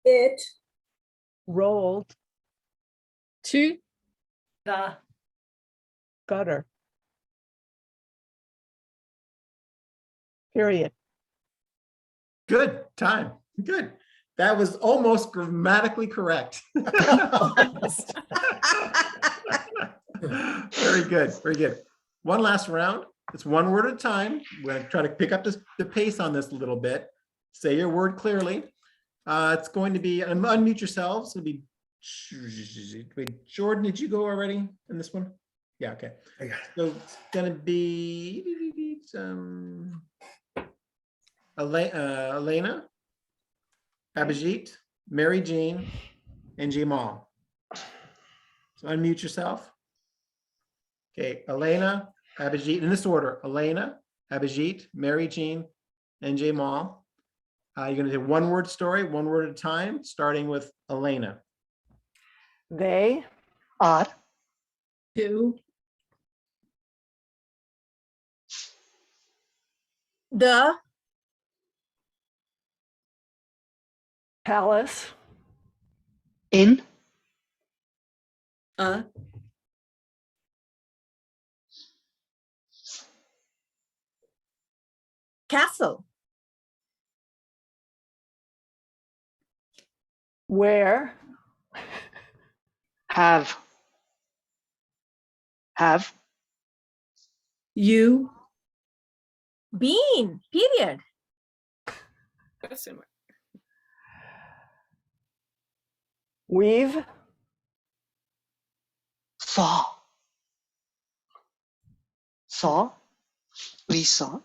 It rolled to the gutter. Period. Good time. Good. That was almost grammatically correct. Very good. Very good. One last round. It's one word at a time. We're going to try to pick up the pace on this a little bit. Say your word clearly. It's going to be, unmute yourselves. It'll be, wait, Jordan, did you go already in this one? Yeah, okay. So it's going to be Elena, Abhijit, Mary Jean, and Jamal. So unmute yourself. Okay, Elena, Abhijit, in this order: Elena, Abhijit, Mary Jean, and Jamal. You're going to do one word story, one word at a time, starting with Elena. They Are to the palace in A castle. where have You bean, period. Question mark. we've saw we saw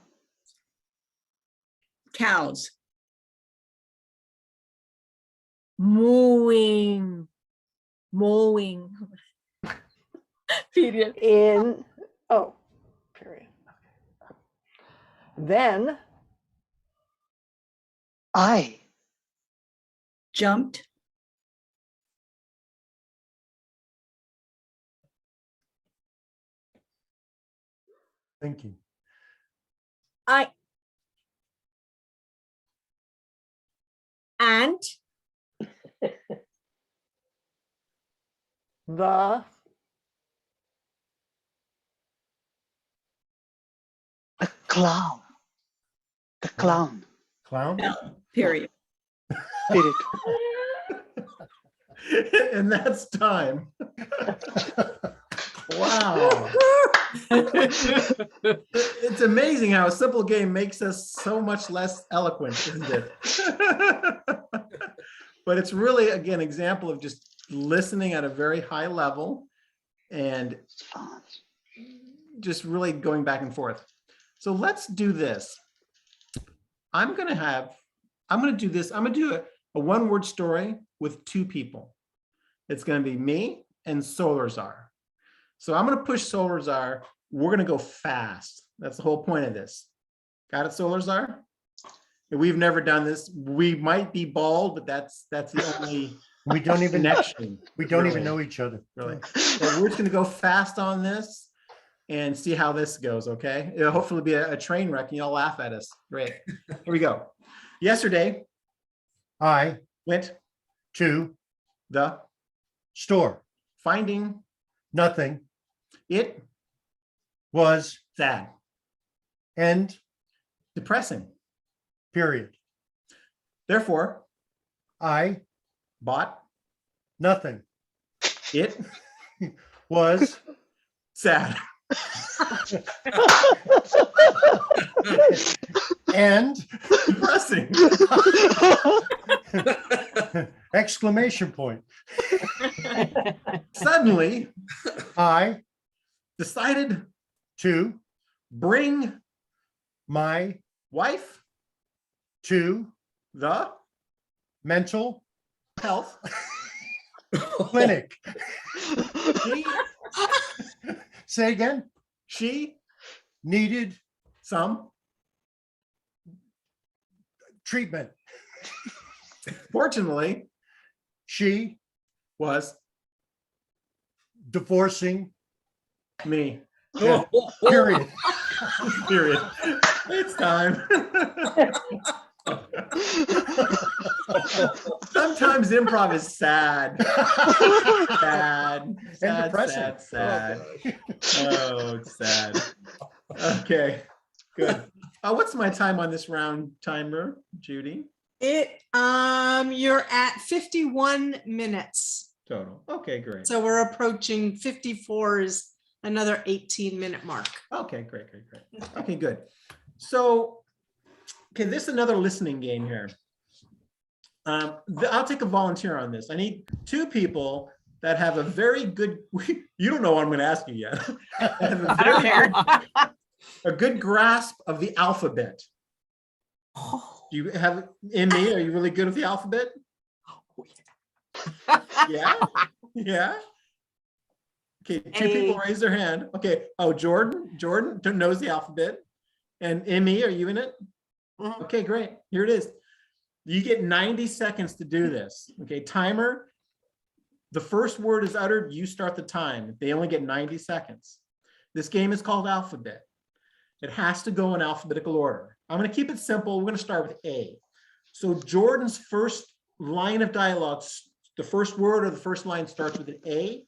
Cows. Mowing. Period. in oh period. Then I Jumped. Thinking. I And The Clown. The clown. Clown? period. Period. And that's time. Wow. It's amazing how a simple game makes us so much less eloquent, isn't it? But it's really, again, example of just listening at a very high level and just really going back and forth. So let's do this. I'm going to do a one-word story with two people. It's going to be me and Solarzar. So I'm going to push Solarzar. We're going to go fast. That's the whole point of this. Got it, Solarzar? We've never done this. We might be bald, but that's the only We don't even connection. we don't really, even know each other. Really. So we're just going to go fast on this and see how this goes, okay? It'll hopefully be a train wreck and you'll laugh at us. Great. Here we go. Yesterday, I went to the store. finding Nothing it was sad, end, depressing. period. Therefore, I bought nothing it was sad. and Depressing. exclamation point. Suddenly, I decided to bring my wife to the mental health clinic. Say again. She Needed some treatment. Fortunately, She was divorcing me. Yeah, period. Period. It's time. Sometimes improv is sad. Sad. Sad, depressing. sad. Oh, it's sad. Okay, good. What's my time on this round timer, Judy? You're at 51 minutes. Total. Okay, great. So we're approaching 54 is another 18-minute mark. Okay, great. Okay, good. So, okay, this is another listening game here. I'll take a volunteer on this. I need two people that have a very good, you don't know what I'm going to ask you yet. I don't care. A good grasp of the alphabet. Do you have, in me, are you really good with the alphabet? Yeah? Yeah? Okay, two people raise their hand. Okay, oh, Jordan knows the alphabet. And Emmy, are you in it? Okay, great. Here it is. You get 90 seconds to do this. Okay, timer. The first word is uttered, you start the time. They only get 90 seconds. This game is called Alphabet. It has to go in alphabetical order. I'm going to keep it simple. We're going to start with A. So Jordan's first line of dialogue, the first word or the first line starts with an A.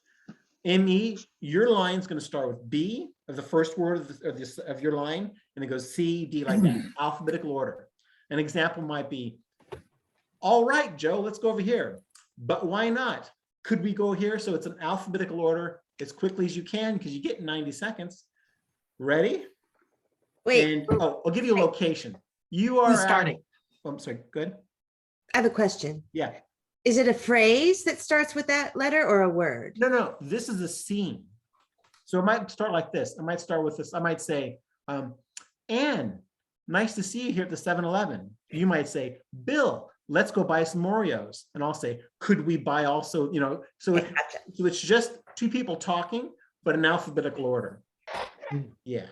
M-E, your line is going to start with B of the first word of your line, and it goes C, D, like that, alphabetical order. An example might be, all right, Joe, let's go over here. But why not? Could we go here? So it's an alphabetical order as quickly as you can because you get 90 seconds. Ready? Wait. And, oh, I'll give you a location. You are Who's starting? Oh, I'm sorry, good. I have a question. Yeah. Is it a phrase that starts with that letter or a word? No, this is a scene. So it might start like this. I might start with this. I might say, Anne, nice to see you here at the 7-Eleven. You might say, Bill, let's go buy some Oreos. And I'll say, could we buy also, so it's just two people talking, but in alphabetical order. Yeah.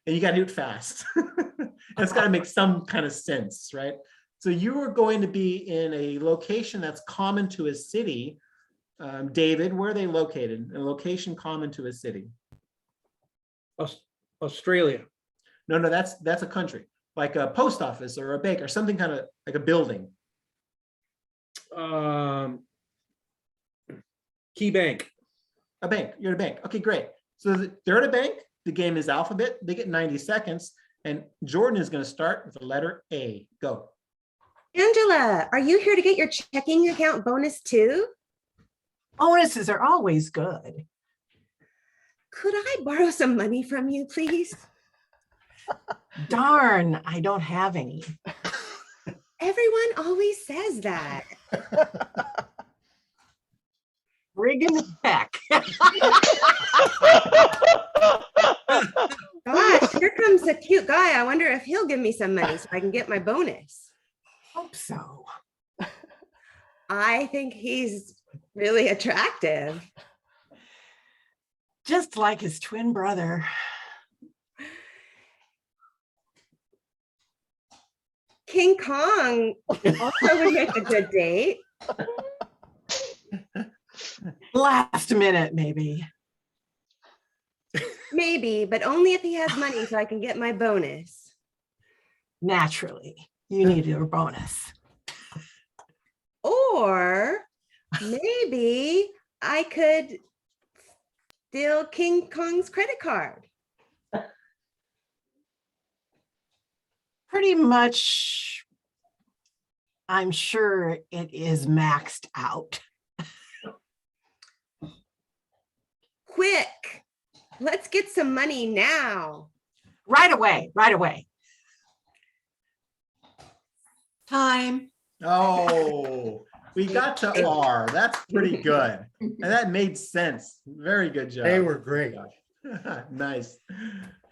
And you got to do it fast. It's got to make some kind of sense, right? So you are going to be in a location that's common to a city. David, where are they located? A location common to a city. Australia. No, that's a country, like a post office or a bank or something kind of like a building. Key bank. A bank. You're at a bank. Okay, great. So they're at a bank. The game is alphabet. They get 90 seconds. And Jordan is going to start with the letter A. Go. Angela, are you here to get your checking account bonus too? Bonuses are always good. Could I borrow some money from you, please? Darn, I don't have any. Everyone always says that. Friggin' heck. Gosh, here comes a cute guy. I wonder if he'll give me some money so I can get my bonus. Hope so. I think he's really attractive. Just like his twin brother. King Kong also would make a good date. Last minute, maybe. Maybe, but only if he has money so I can get my bonus. Naturally, you need your bonus. Or maybe I could steal King Kong's credit card. Pretty much, I'm sure it is maxed out. Quick, let's get some money now. Right away, right away. Time. Oh, we got to R. That's pretty good. And that made sense. Very good job. They were great. Nice,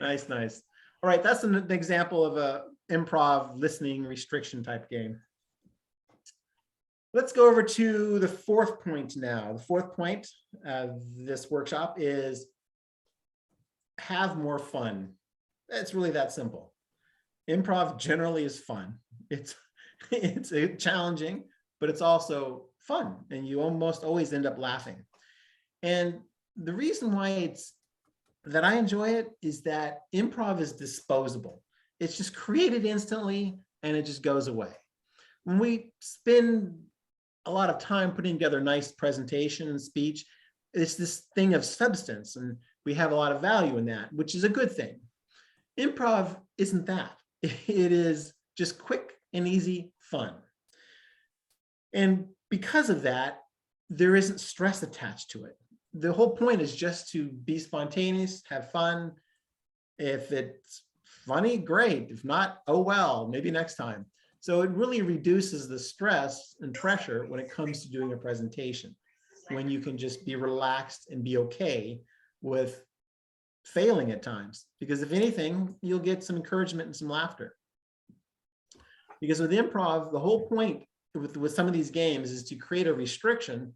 nice, nice. All right, that's an example of a improv listening restriction type game. Let's go over to the fourth point now. The fourth point of this workshop is have more fun. It's really that simple. Improv generally is fun. It's challenging, but it's also fun, and you almost always end up laughing. And the reason why it's that I enjoy it is that improv is disposable. It's just created instantly and it just goes away. When we spend a lot of time putting together nice presentation and speech, it's this thing of substance, and we have a lot of value in that, which is a good thing. Improv isn't that. It is just quick and easy fun. And because of that, there isn't stress attached to it. The whole point is just to be spontaneous, have fun. If it's funny, great. If not, oh well, maybe next time. So it really reduces the stress and pressure when it comes to doing a presentation, when you can just be relaxed and be okay with failing at times. Because if anything, you'll get some encouragement and some laughter. Because with improv, the whole point with some of these games is to create a restriction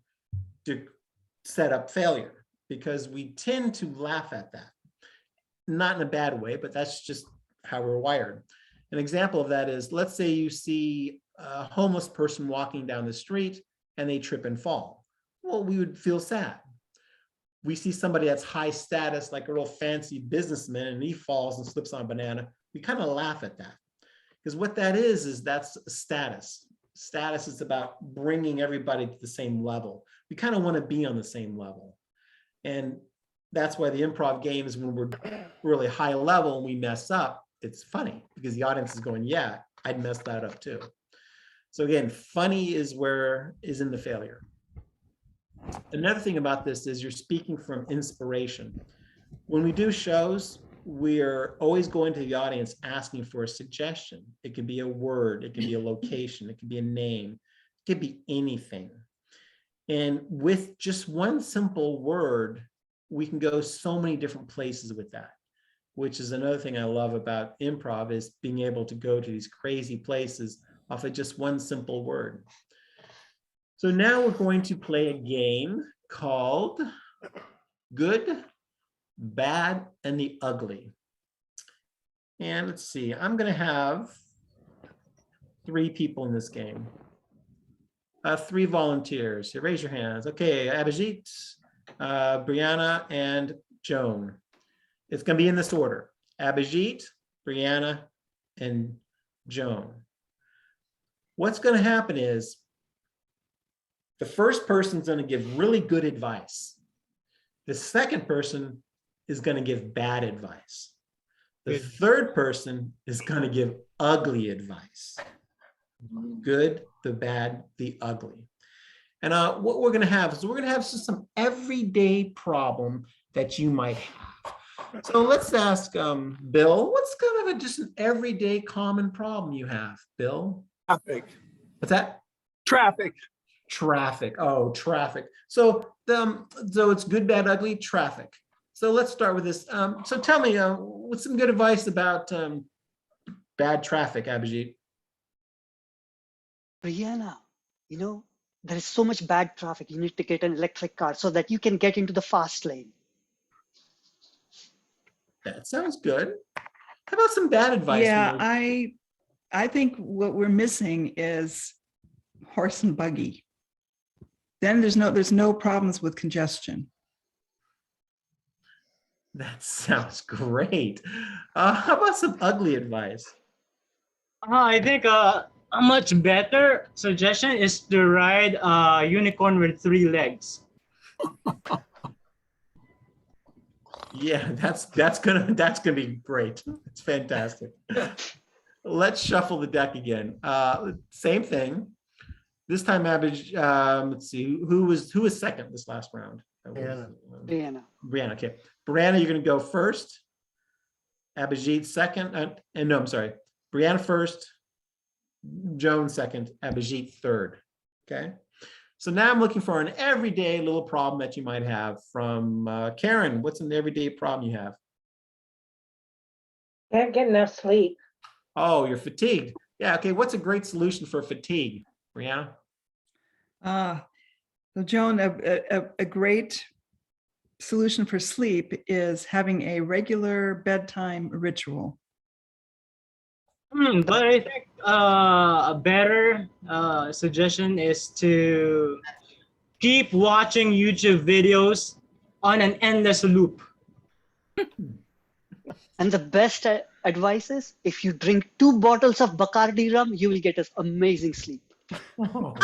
to set up failure, because we tend to laugh at that. Not in a bad way, but that's just how we're wired. An example of that is, let's say you see a homeless person walking down the street and they trip and fall. Well, we would feel sad. We see somebody that's high status, like a real fancy businessman, and he falls and slips on a banana. We kind of laugh at that, because what that is that's status. Status is about bringing everybody to the same level. We kind of want to be on the same level. And that's why the improv games, when we're really high level and we mess up, it's funny, because the audience is going, yeah, I'd mess that up too. So again, funny is in the failure. Another thing about this is you're speaking from inspiration. When we do shows, we're always going to the audience asking for a suggestion. It could be a word, it could be a location, it could be a name, it could be anything. And with just one simple word, we can go so many different places with that, which is another thing I love about improv, is being able to go to these crazy places off of just one simple word. So now we're going to play a game called Good, Bad, and the Ugly. And let's see, I'm going to have 3 people in this game. 3 volunteers. Here, raise your hands. Okay, Abhijit, Brianna, and Joan. It's going to be in this order: Abhijit, Brianna, and Joan. What's going to happen is The first person's going to give really good advice. The second person is going to give bad advice. The third person is going to give ugly advice. Good, the bad, the ugly. And what we're going to have is we're going to have some everyday problem that you might have. So let's ask Bill, what's kind of just an everyday common problem you have, Bill? Traffic. What's that? Traffic. Traffic. Oh, traffic. So it's good, bad, ugly, traffic. So let's start with this. So tell me, what's some good advice about bad traffic, Abhijit? Brianna, there is so much bad traffic. You need to get an electric car so that you can get into the fast lane. That sounds good. How about some bad advice? Yeah, I think what we're missing is horse and buggy. Then there's no problems with congestion. That sounds great. How about some ugly advice? I think a much better suggestion is to ride a unicorn with 3 legs. Yeah, that's gonna be great. It's fantastic. Let's shuffle the deck again. Same thing. This time, let's see who was second this last round. Brianna. Brianna. Okay, Brianna, you're gonna go first. Abhijit second. No, I'm sorry. Brianna first. Joan second. Abhijit third. Okay. So now I'm looking for an everyday little problem that you might have from Karen. What's an everyday problem you have? Can't get enough sleep. Oh, you're fatigued. Yeah, okay. What's a great solution for fatigue, Brianna? So Joan, a great solution for sleep is having a regular bedtime ritual. But I think a better suggestion is to keep watching YouTube videos on an endless loop. And the best advice is if you drink 2 bottles of Bacardi rum, you will get an amazing sleep. Oh.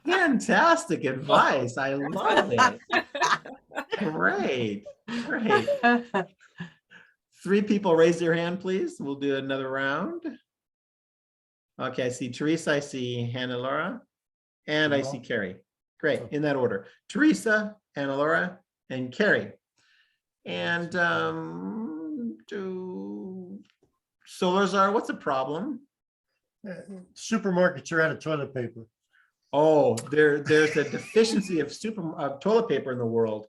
Fantastic advice. I love it. Great. 3 people raise their hand, please. We'll do another round. Okay, I see Teresa, I see Hannah Laura, and I see Carrie. Great, in that order. Teresa, Hannah Laura, and Carrie. And Solazar, what's the problem? Supermarkets are out of toilet paper. Oh, there's a deficiency of toilet paper in the world.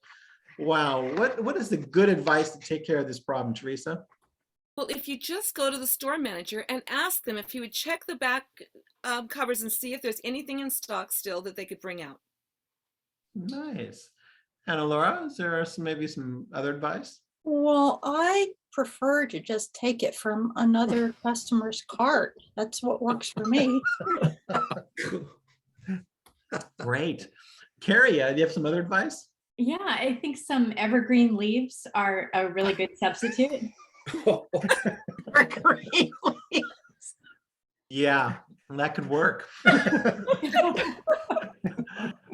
Wow, what is the good advice to take care of this problem, Teresa? Well, if you just go to the store manager and ask them if he would check the back covers and see if there's anything in stock still that they could bring out. Nice. Hannah Laura, is there maybe some other advice? Well, I prefer to just take it from another customer's cart. That's what works for me. Great. Carrie, do you have some other advice? Yeah, I think some evergreen leaves are a really good substitute. Evergreen leaves. Yeah, that could work.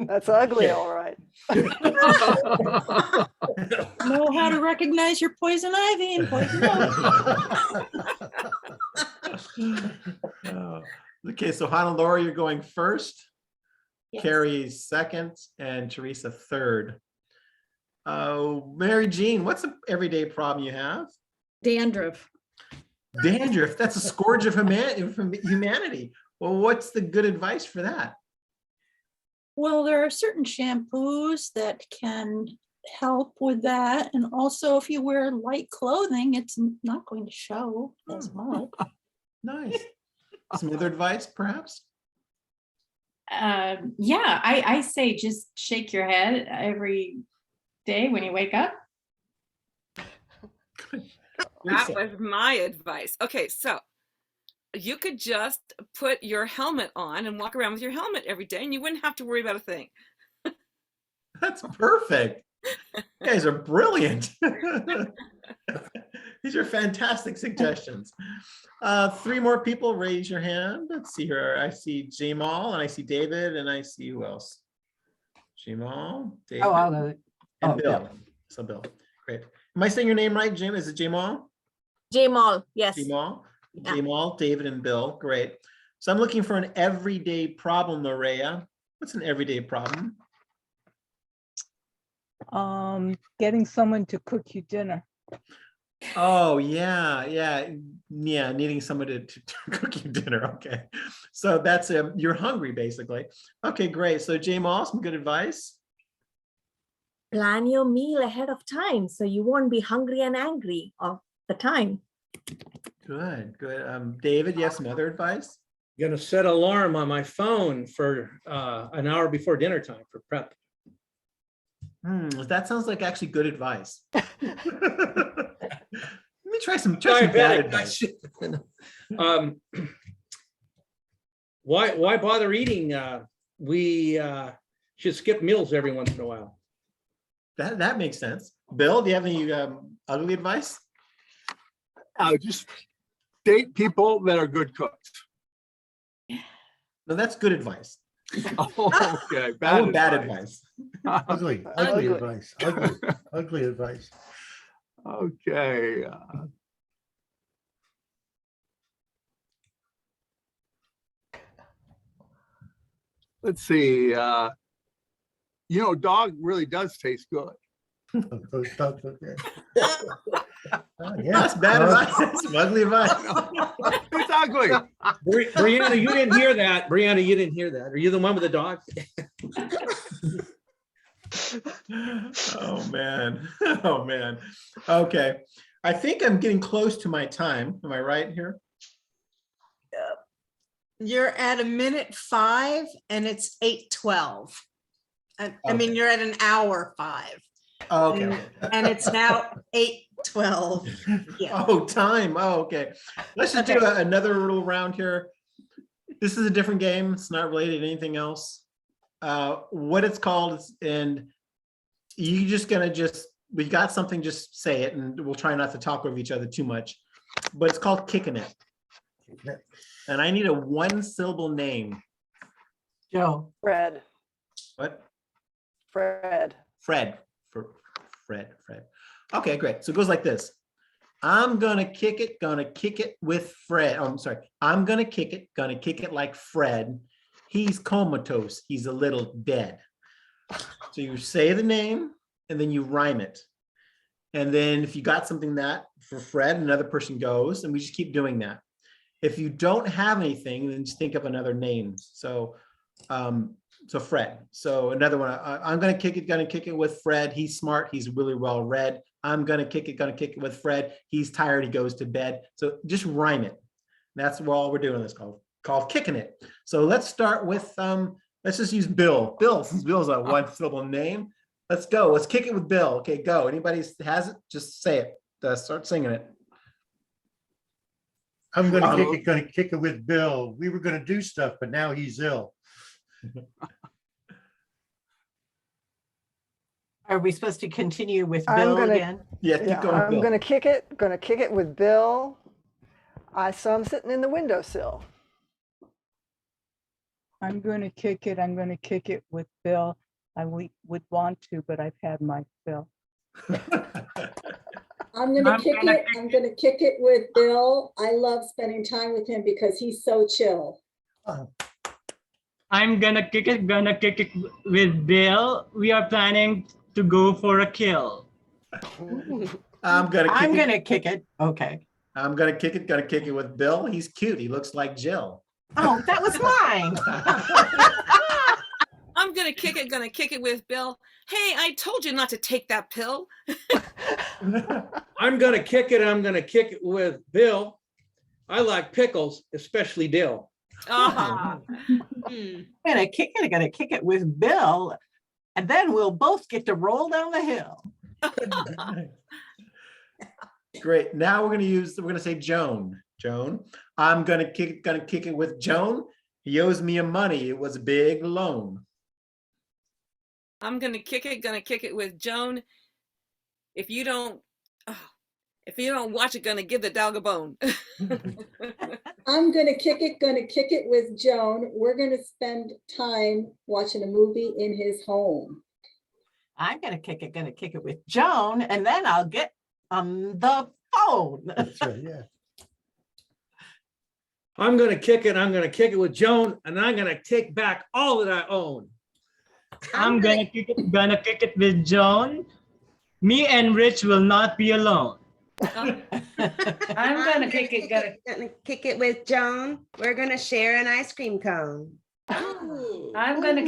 That's ugly, all right. Know how to recognize your poison ivy and poison oak. Okay, so Hannah Laura, you're going first. Yes. Carrie's second, and Teresa third. Mary Jean, what's an everyday problem you have? Dandruff. Dandruff, that's a scourge of humanity. Well, what's the good advice for that? Well, there are certain shampoos that can help with that. And also if you wear light clothing, it's not going to show as much. Nice. Some other advice, perhaps? Yeah, I say just shake your head every day when you wake up. That was my advice. Okay, so you could just put your helmet on and walk around with your helmet every day and you wouldn't have to worry about a thing. That's perfect. You guys are brilliant. These are fantastic suggestions. 3 more people raise your hand. Let's see here. I see Jamal and I see David and I see who else? Jamal, David, Oh, I'll go. and Oh, Bill. So Bill, great. Am I saying your name right, Jim? Is it Jamal? Jamal, yes. Jamal, Yeah. Jamal, David, and Bill. Great. So I'm looking for an everyday problem, Maria. What's an everyday problem? Getting someone to cook you dinner. Oh, yeah. Needing someone to cook you dinner. Okay. So that's you're hungry, basically. Okay, great. So Jamal, some good advice. Plan your meal ahead of time so you won't be hungry and angry all the time. Good. David, you have some other advice? Going to set an alarm on my phone for an hour before dinner time for prep. That sounds like actually good advice. Let me try some bad Diabetic. advice. Why bother eating? We should skip meals every once in a while. That makes sense. Bill, do you have any ugly advice? Just date people that are good cooks. No, that's good advice. Oh, okay. Bad advice. Ugly advice. Ugly advice. Okay. Let's see. Dog really does taste good. That's bad advice. That's some ugly advice. It's ugly. Brianna, you didn't hear that. Brianna, you didn't hear that. Are you the one with the dog? Oh man. Okay. I think I'm getting close to my time. Am I right here? You're at 1:05 and it's 8:12. I mean, you're at an hour 5. Oh, okay. And it's now 8:12. Yeah. Oh, time. Oh, okay. Let's just do another little round here. This is a different game. It's not related to anything else. What it's called is, and you we got something, just say it, and we'll try not to talk over each other too much. But it's called kicking it. And I need a 1-syllable name. Joe. Fred. What? Fred. Fred. Fred. Okay, great. So it goes like this. I'm gonna kick it with Fred. Oh, I'm sorry. I'm gonna kick it like Fred. He's comatose. He's a little dead. So you say the name and then you rhyme it. And then if you got something that for Fred, another person goes, and we just keep doing that. If you don't have anything, then just think of another name. So Fred. So another one, I'm gonna kick it with Fred. He's smart, he's really well read. I'm gonna kick it with Fred. He's tired, he goes to bed. So just rhyme it. That's all we're doing this called kicking it. So let's start with let's just use Bill. Bill, since Bill's a 1-syllable name. Let's go. Let's kick it with Bill. Okay, go. Anybody has it? Just say it. Start singing it. I'm gonna kick it with Bill. We were gonna do stuff, but now he's ill. Are we supposed to continue with Bill again? Yeah, keep going. I'm gonna kick it with Bill. I saw him sitting in the windowsill. I'm going to kick it with Bill. I would want to, but I've had my fill. I'm gonna kick it with Bill. I love spending time with him because he's so chill. I'm gonna kick it with Bill. We are planning to go for a kill. I'm gonna kick it. Okay. I'm gonna kick it with Bill. He's cute. He looks like Jill. Oh, that was mine. I'm gonna kick it with Bill. Hey, I told you not to take that pill. I'm gonna kick it with Bill. I like pickles, especially dill. I'm gonna kick it with Bill, and then we'll both get to roll down the hill. Great. Now we're gonna say Joan. Joan. I'm gonna kick it with Joan. He owes me money. It was a big loan. I'm gonna kick it with Joan. If you don't If you don't watch it, gonna give the dog a bone. I'm gonna kick it with Joan. We're gonna spend time watching a movie in his home. I'm gonna kick it with Joan, and then I'll get on the phone. That's right, yeah. I'm going to kick it with Joan, and I'm going to take back all that I own. I'm gonna kick it with Joan. Me and Rich will not be alone. I'm gonna kick it with Joan. We're gonna share an ice cream cone. I'm gonna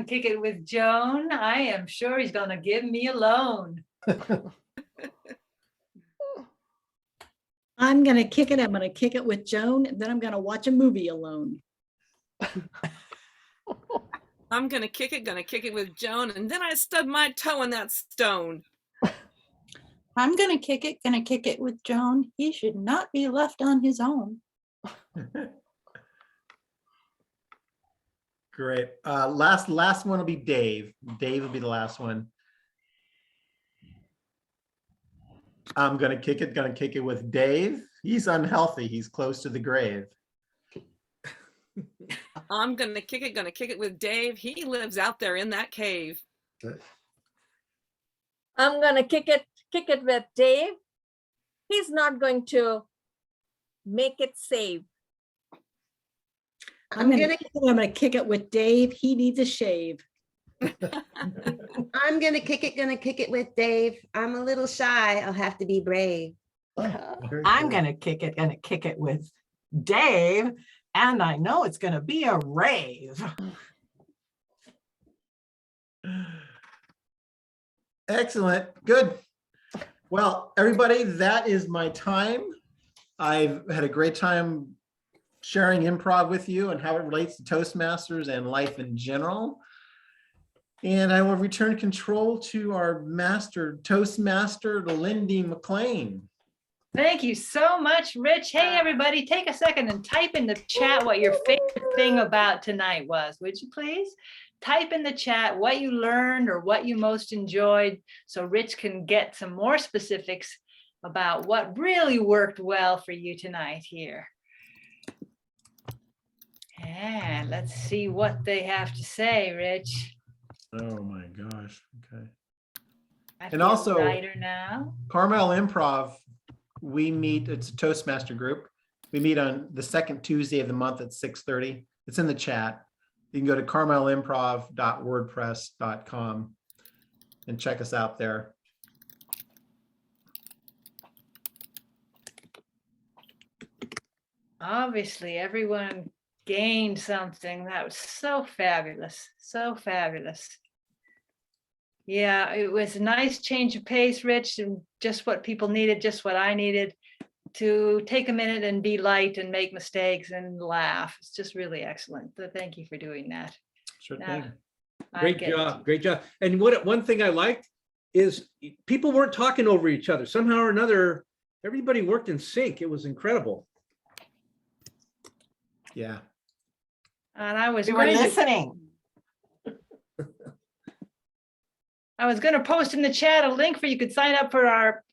kick it with Joan. I am sure he's gonna give me a loan. I'm gonna kick it with Joan, and then I'm gonna watch a movie alone. I'm gonna kick it with Joan, and then I stub my toe in that stone. I'm gonna kick it with Joan. He should not be left on his own. Great. Last one will be Dave. Dave will be the last one. I'm gonna kick it with Dave. He's unhealthy. He's close to the grave. I'm gonna kick it with Dave. He lives out there in that cave. I'm gonna kick it with Dave. He's not going to make it safe. I'm gonna kick it with Dave. He needs a shave. I'm gonna kick it with Dave. I'm a little shy. I'll have to be brave. I'm gonna kick it with Dave, and I know it's gonna be a rave. Excellent. Good. Well, everybody, that is my time. I've had a great time sharing improv with you and how it relates to Toastmasters and life in general. And I will return control to our master Toastmaster, Lindy McLean. Thank you so much, Rich. Hey, everybody, take a second and type in the chat what your favorite thing about tonight was, would you please? Type in the chat what you learned or what you most enjoyed so Rich can get some more specifics about what really worked well for you tonight here. And let's see what they have to say, Rich. Oh my gosh. Okay. I And feel also, lighter now. Carmel Improv, we meet, it's a Toastmaster group. We meet on the second Tuesday of the month at 6:30. It's in the chat. You can go to carmelimprov.wordpress.com and check us out there. Obviously, everyone gained something. That was so fabulous. So fabulous. Yeah, it was a nice change of pace, Rich, and just what people needed, just what I needed, to take a minute and be light and make mistakes and laugh. It's just really excellent. So thank you for doing that. Sure Now, thing. Great job. Great job. And one thing I liked is people weren't talking over each other. Somehow or another, everybody worked in sync. It was incredible. Yeah. And I was We were listening. I was going to post in the chat a link where you could sign up for our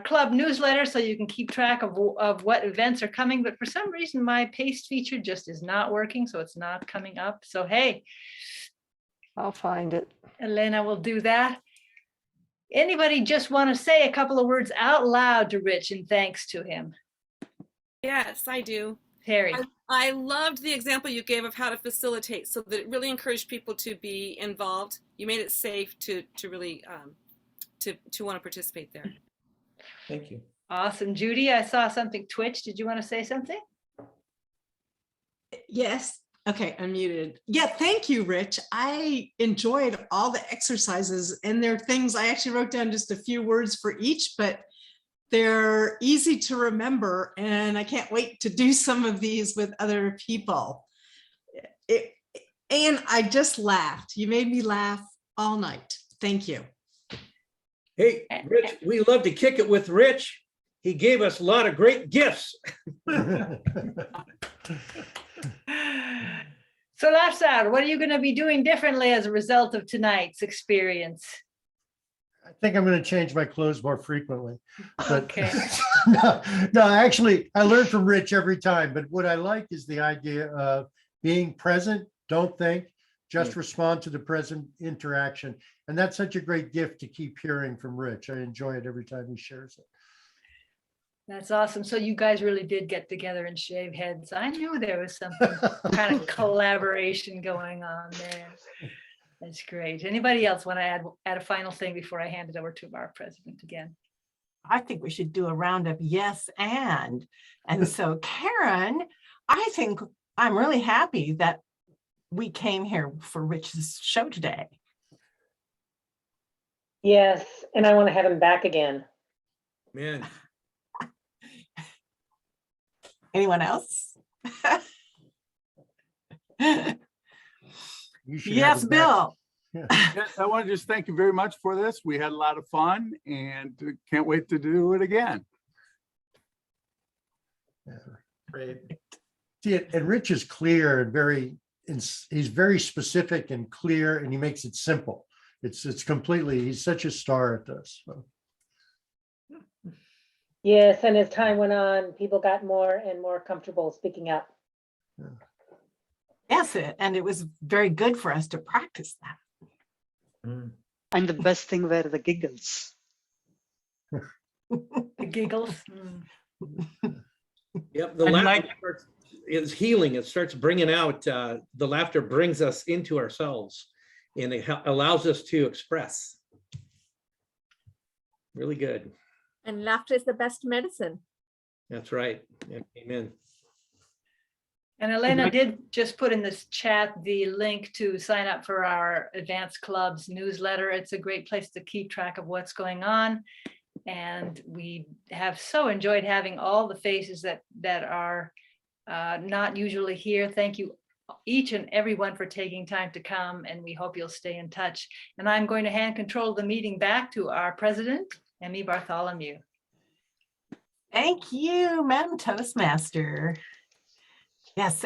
club newsletter so you can keep track of what events are coming. But for some reason, my paste feature just is not working, so it's not coming up. So, hey. I'll find it. Elena will do that. Anybody just want to say a couple of words out loud to Rich in thanks to him? Yes, I do. Terry. I loved the example you gave of how to facilitate so that it really encouraged people to be involved. You made it safe to really to want to participate there. Thank you. Awesome. Judy, I saw something Twitch. Did you want to say something? Yes. Okay, unmuted. Yeah, thank you, Rich. I enjoyed all the exercises, and there are things I actually wrote down just a few words for each, but they're easy to remember, and I can't wait to do some of these with other people. And I just laughed. You made me laugh all night. Thank you. Hey, Rich, we love to kick it with Rich. He gave us a lot of great gifts. So that's that. What are you going to be doing differently as a result of tonight's experience? I think I'm going to change my clothes more frequently. But Okay. no, actually, I learn from Rich every time. But what I like is the idea of being present, don't think, just respond to the present interaction. And that's such a great gift to keep hearing from Rich. I enjoy it every time he shares it. That's awesome. So you guys really did get together and shave heads. I knew there was something kind of collaboration going on there. That's great. Anybody else want to add a final thing before I hand it over to our president again? I think we should do a round of yes and. And so Karen, I think I'm really happy that we came here for Rich's show today. Yes, and I want to have him back again. Man. Anyone else? You should Yes, have it back. Bill. Yes, I want to just thank you very much for this. We had a lot of fun and can't wait to do it again. Great. See, and Rich is clear and he's very specific and clear, and he makes it simple. It's completely, he's such a star at this. So. Yes, and as time went on, people got more and more comfortable speaking up. Yes, and it was very good for us to practice that. And the best thing were the giggles. The giggles. Yep, the laughter is healing. It starts bringing out, the laughter brings us into ourselves, and it allows us to express. Really good. And laughter is the best medicine. That's right. Yeah, amen. And Elena did just put in this chat the link to sign up for our Advanced Club's newsletter. It's a great place to keep track of what's going on. And we have so enjoyed having all the faces that are not usually here. Thank you each and everyone for taking time to come, and we hope you'll stay in touch. And I'm going to hand control of the meeting back to our president, Emmy Bartholomew. Thank you, Madam Toastmaster. Yes,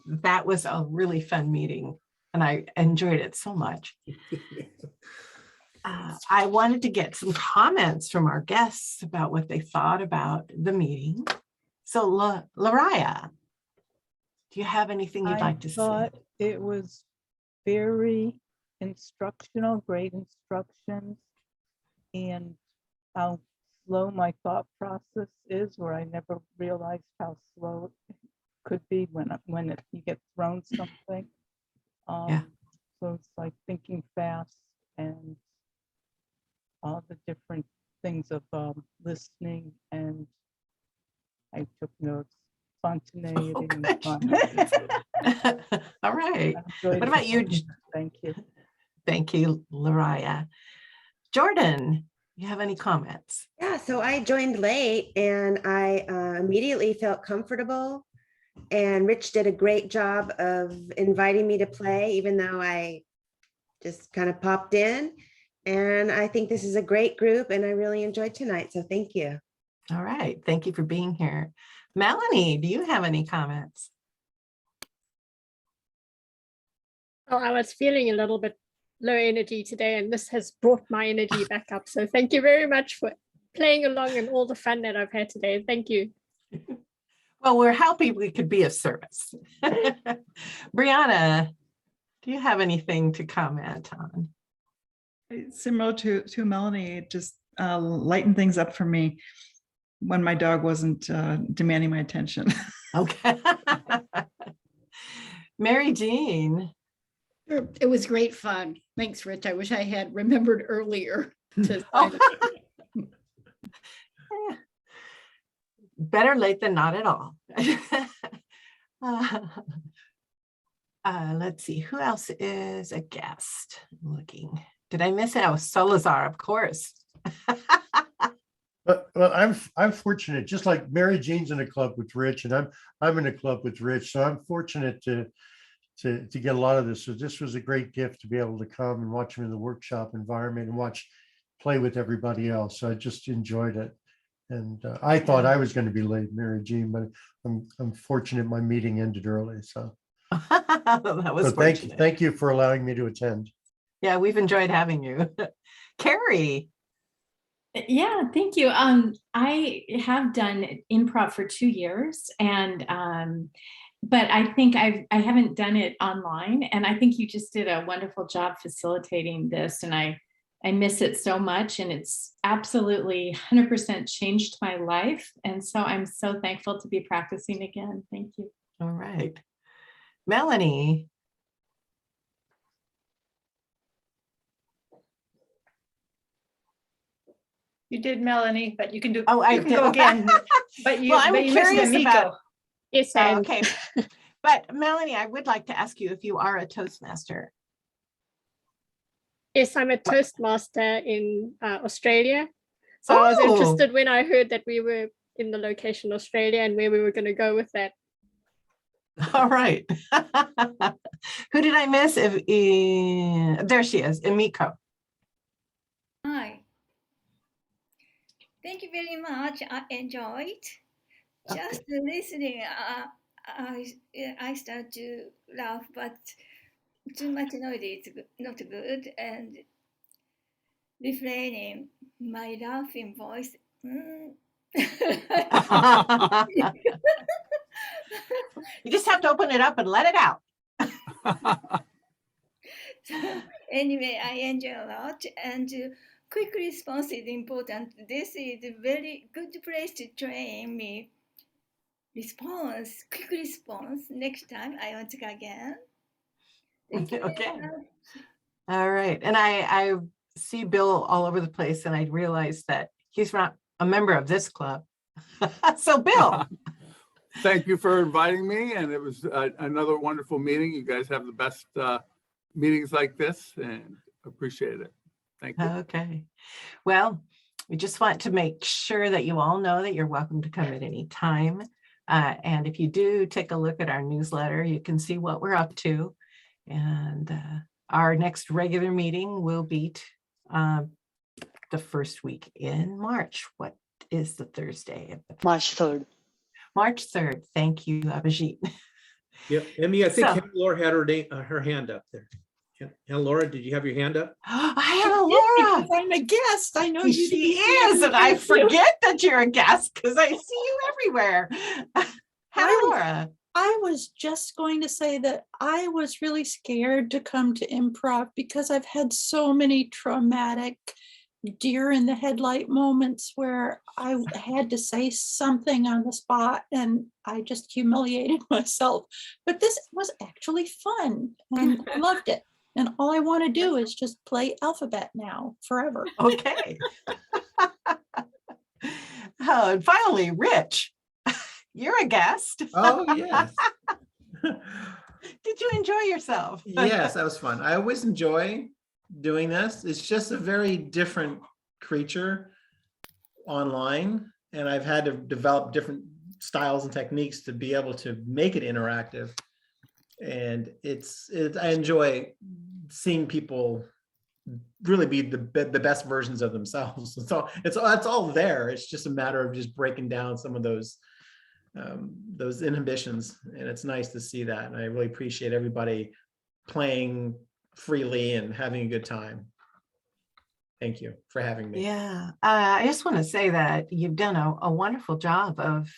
that was a really fun meeting, and I enjoyed it so much. I wanted to get some comments from our guests about what they thought about the meeting. So, Lariah, do you have anything you'd like to say? I thought it was very instructional, great instructions, and how slow my thought process is, where I never realized how slow it could be when you get thrown something. So it's like thinking fast and all the different things of listening, and I took notes, spontaneity and fun. All right. What about you? Thank you. Thank you, Lariah. Jordan, you have any comments? Yeah, so I joined late and I immediately felt comfortable. And Rich did a great job of inviting me to play, even though I just kind of popped in. And I think this is a great group and I really enjoyed tonight. So thank you. All right. Thank you for being here. Melanie, do you have any comments? Oh, I was feeling a little bit low energy today, and this has brought my energy back up. So thank you very much for playing along and all the fun that I've had today. Thank you. Well, we're happy we could be of service. Brianna, do you have anything to comment on? Similar to Melanie, it just lightened things up for me when my dog wasn't demanding my attention. Okay. Mary Jean. It was great fun. Thanks, Rich. I wish I had remembered earlier to Better late than not at all. Let's see, who else is a guest? I'm looking. Did I miss it? Oh, Salazar, of course. Well, I'm fortunate, just like Mary Jean's in a club with Rich, and I'm in a club with Rich, so I'm fortunate to get a lot of this. So this was a great gift to be able to come and watch him in the workshop environment and play with everybody else. So I just enjoyed it. And I thought I was going to be late, Mary Jean, but I'm fortunate my meeting ended early. So that was so thank you for allowing me to attend. Yeah, we've enjoyed having you. Carrie, Yeah, thank you. I have done improv for 2 years, and but I think I haven't done it online, and I think you just did a wonderful job facilitating this, and I miss it so much, and it's absolutely 100% changed my life, and so I'm so thankful to be practicing again. Thank you. All right. Melanie. You did, Melanie, but you can do. Oh, I you can did. go again. But you, Well, I'm but you missed curious Amiko. about. Yes, Oh, okay. But Melanie, I would like to ask you if you are a Toastmaster. Yes, I'm a Toastmaster in Australia. So I was interested when I heard that we were in the location Australia and where we were going to go with that. All right. Who did I miss? There she is, Imiko. Hi. Thank you very much. I enjoyed. Just listening, I start to laugh, but too much noise is not good. And refraining my laughing voice. You just have to open it up and let it out. So, anyway, I enjoy a lot, and quick response is important. This is a very good place to train me. Quick response. Next time I want to go again. Thank you. Okay. All right. And I see Bill all over the place, and I realized that he's not a member of this club. So Bill. Thank you for inviting me. And it was another wonderful meeting. You guys have the best meetings like this, and appreciate it. Thank you. Okay. Well, we just want to make sure that you all know that you're welcome to come at any time. And if you do take a look at our newsletter, you can see what we're up to. And our next regular meeting will be the first week in March. What is the Thursday? March 3rd. March 3rd. Thank you, Abhijit. Yep. Emmy, I think So- Hannah Laura had her hand up there. Hannah Laura, did you have your hand up? Hannah Laura. I'm a guest. I know you. She is, and I forget that you're a guest because I see you everywhere. Hannah Laura. I was just going to say that I was really scared to come to improv because I've had so many traumatic deer in the headlight moments where I had to say something on the spot and I just humiliated myself. But this was actually fun and I loved it. And all I want to do is just play alphabet now forever. Okay. Oh, and finally, Rich, you're a guest. Oh, yes. Did you enjoy yourself? Yes, that was fun. I always enjoy doing this. It's just a very different creature online, and I've had to develop different styles and techniques to be able to make it interactive. And I enjoy seeing people really be the best versions of themselves. So it's all there. It's just a matter of just breaking down some of those inhibitions, and it's nice to see that. And I really appreciate everybody playing freely and having a good time. Thank you for having me. Yeah, I just want to say that you've done a wonderful job of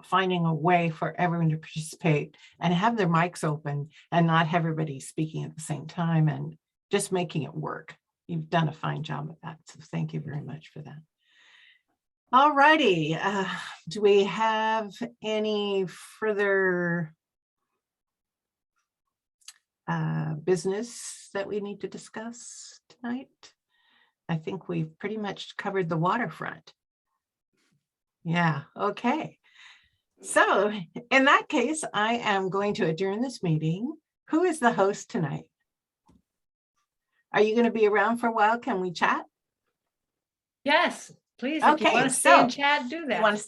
finding a way for everyone to participate and have their mics open and not have everybody speaking at the same time and just making it work. You've done a fine job of that. So thank you very much for that. All righty. Do we have any further business that we need to discuss tonight? I think we've pretty much covered the waterfront. Yeah, okay. So in that case, I am going to adjourn this meeting. Who is the host tonight? Are you going to be around for a while? Can we chat? Yes, please. If you Okay, want to stay and so chat, do that. you want to stay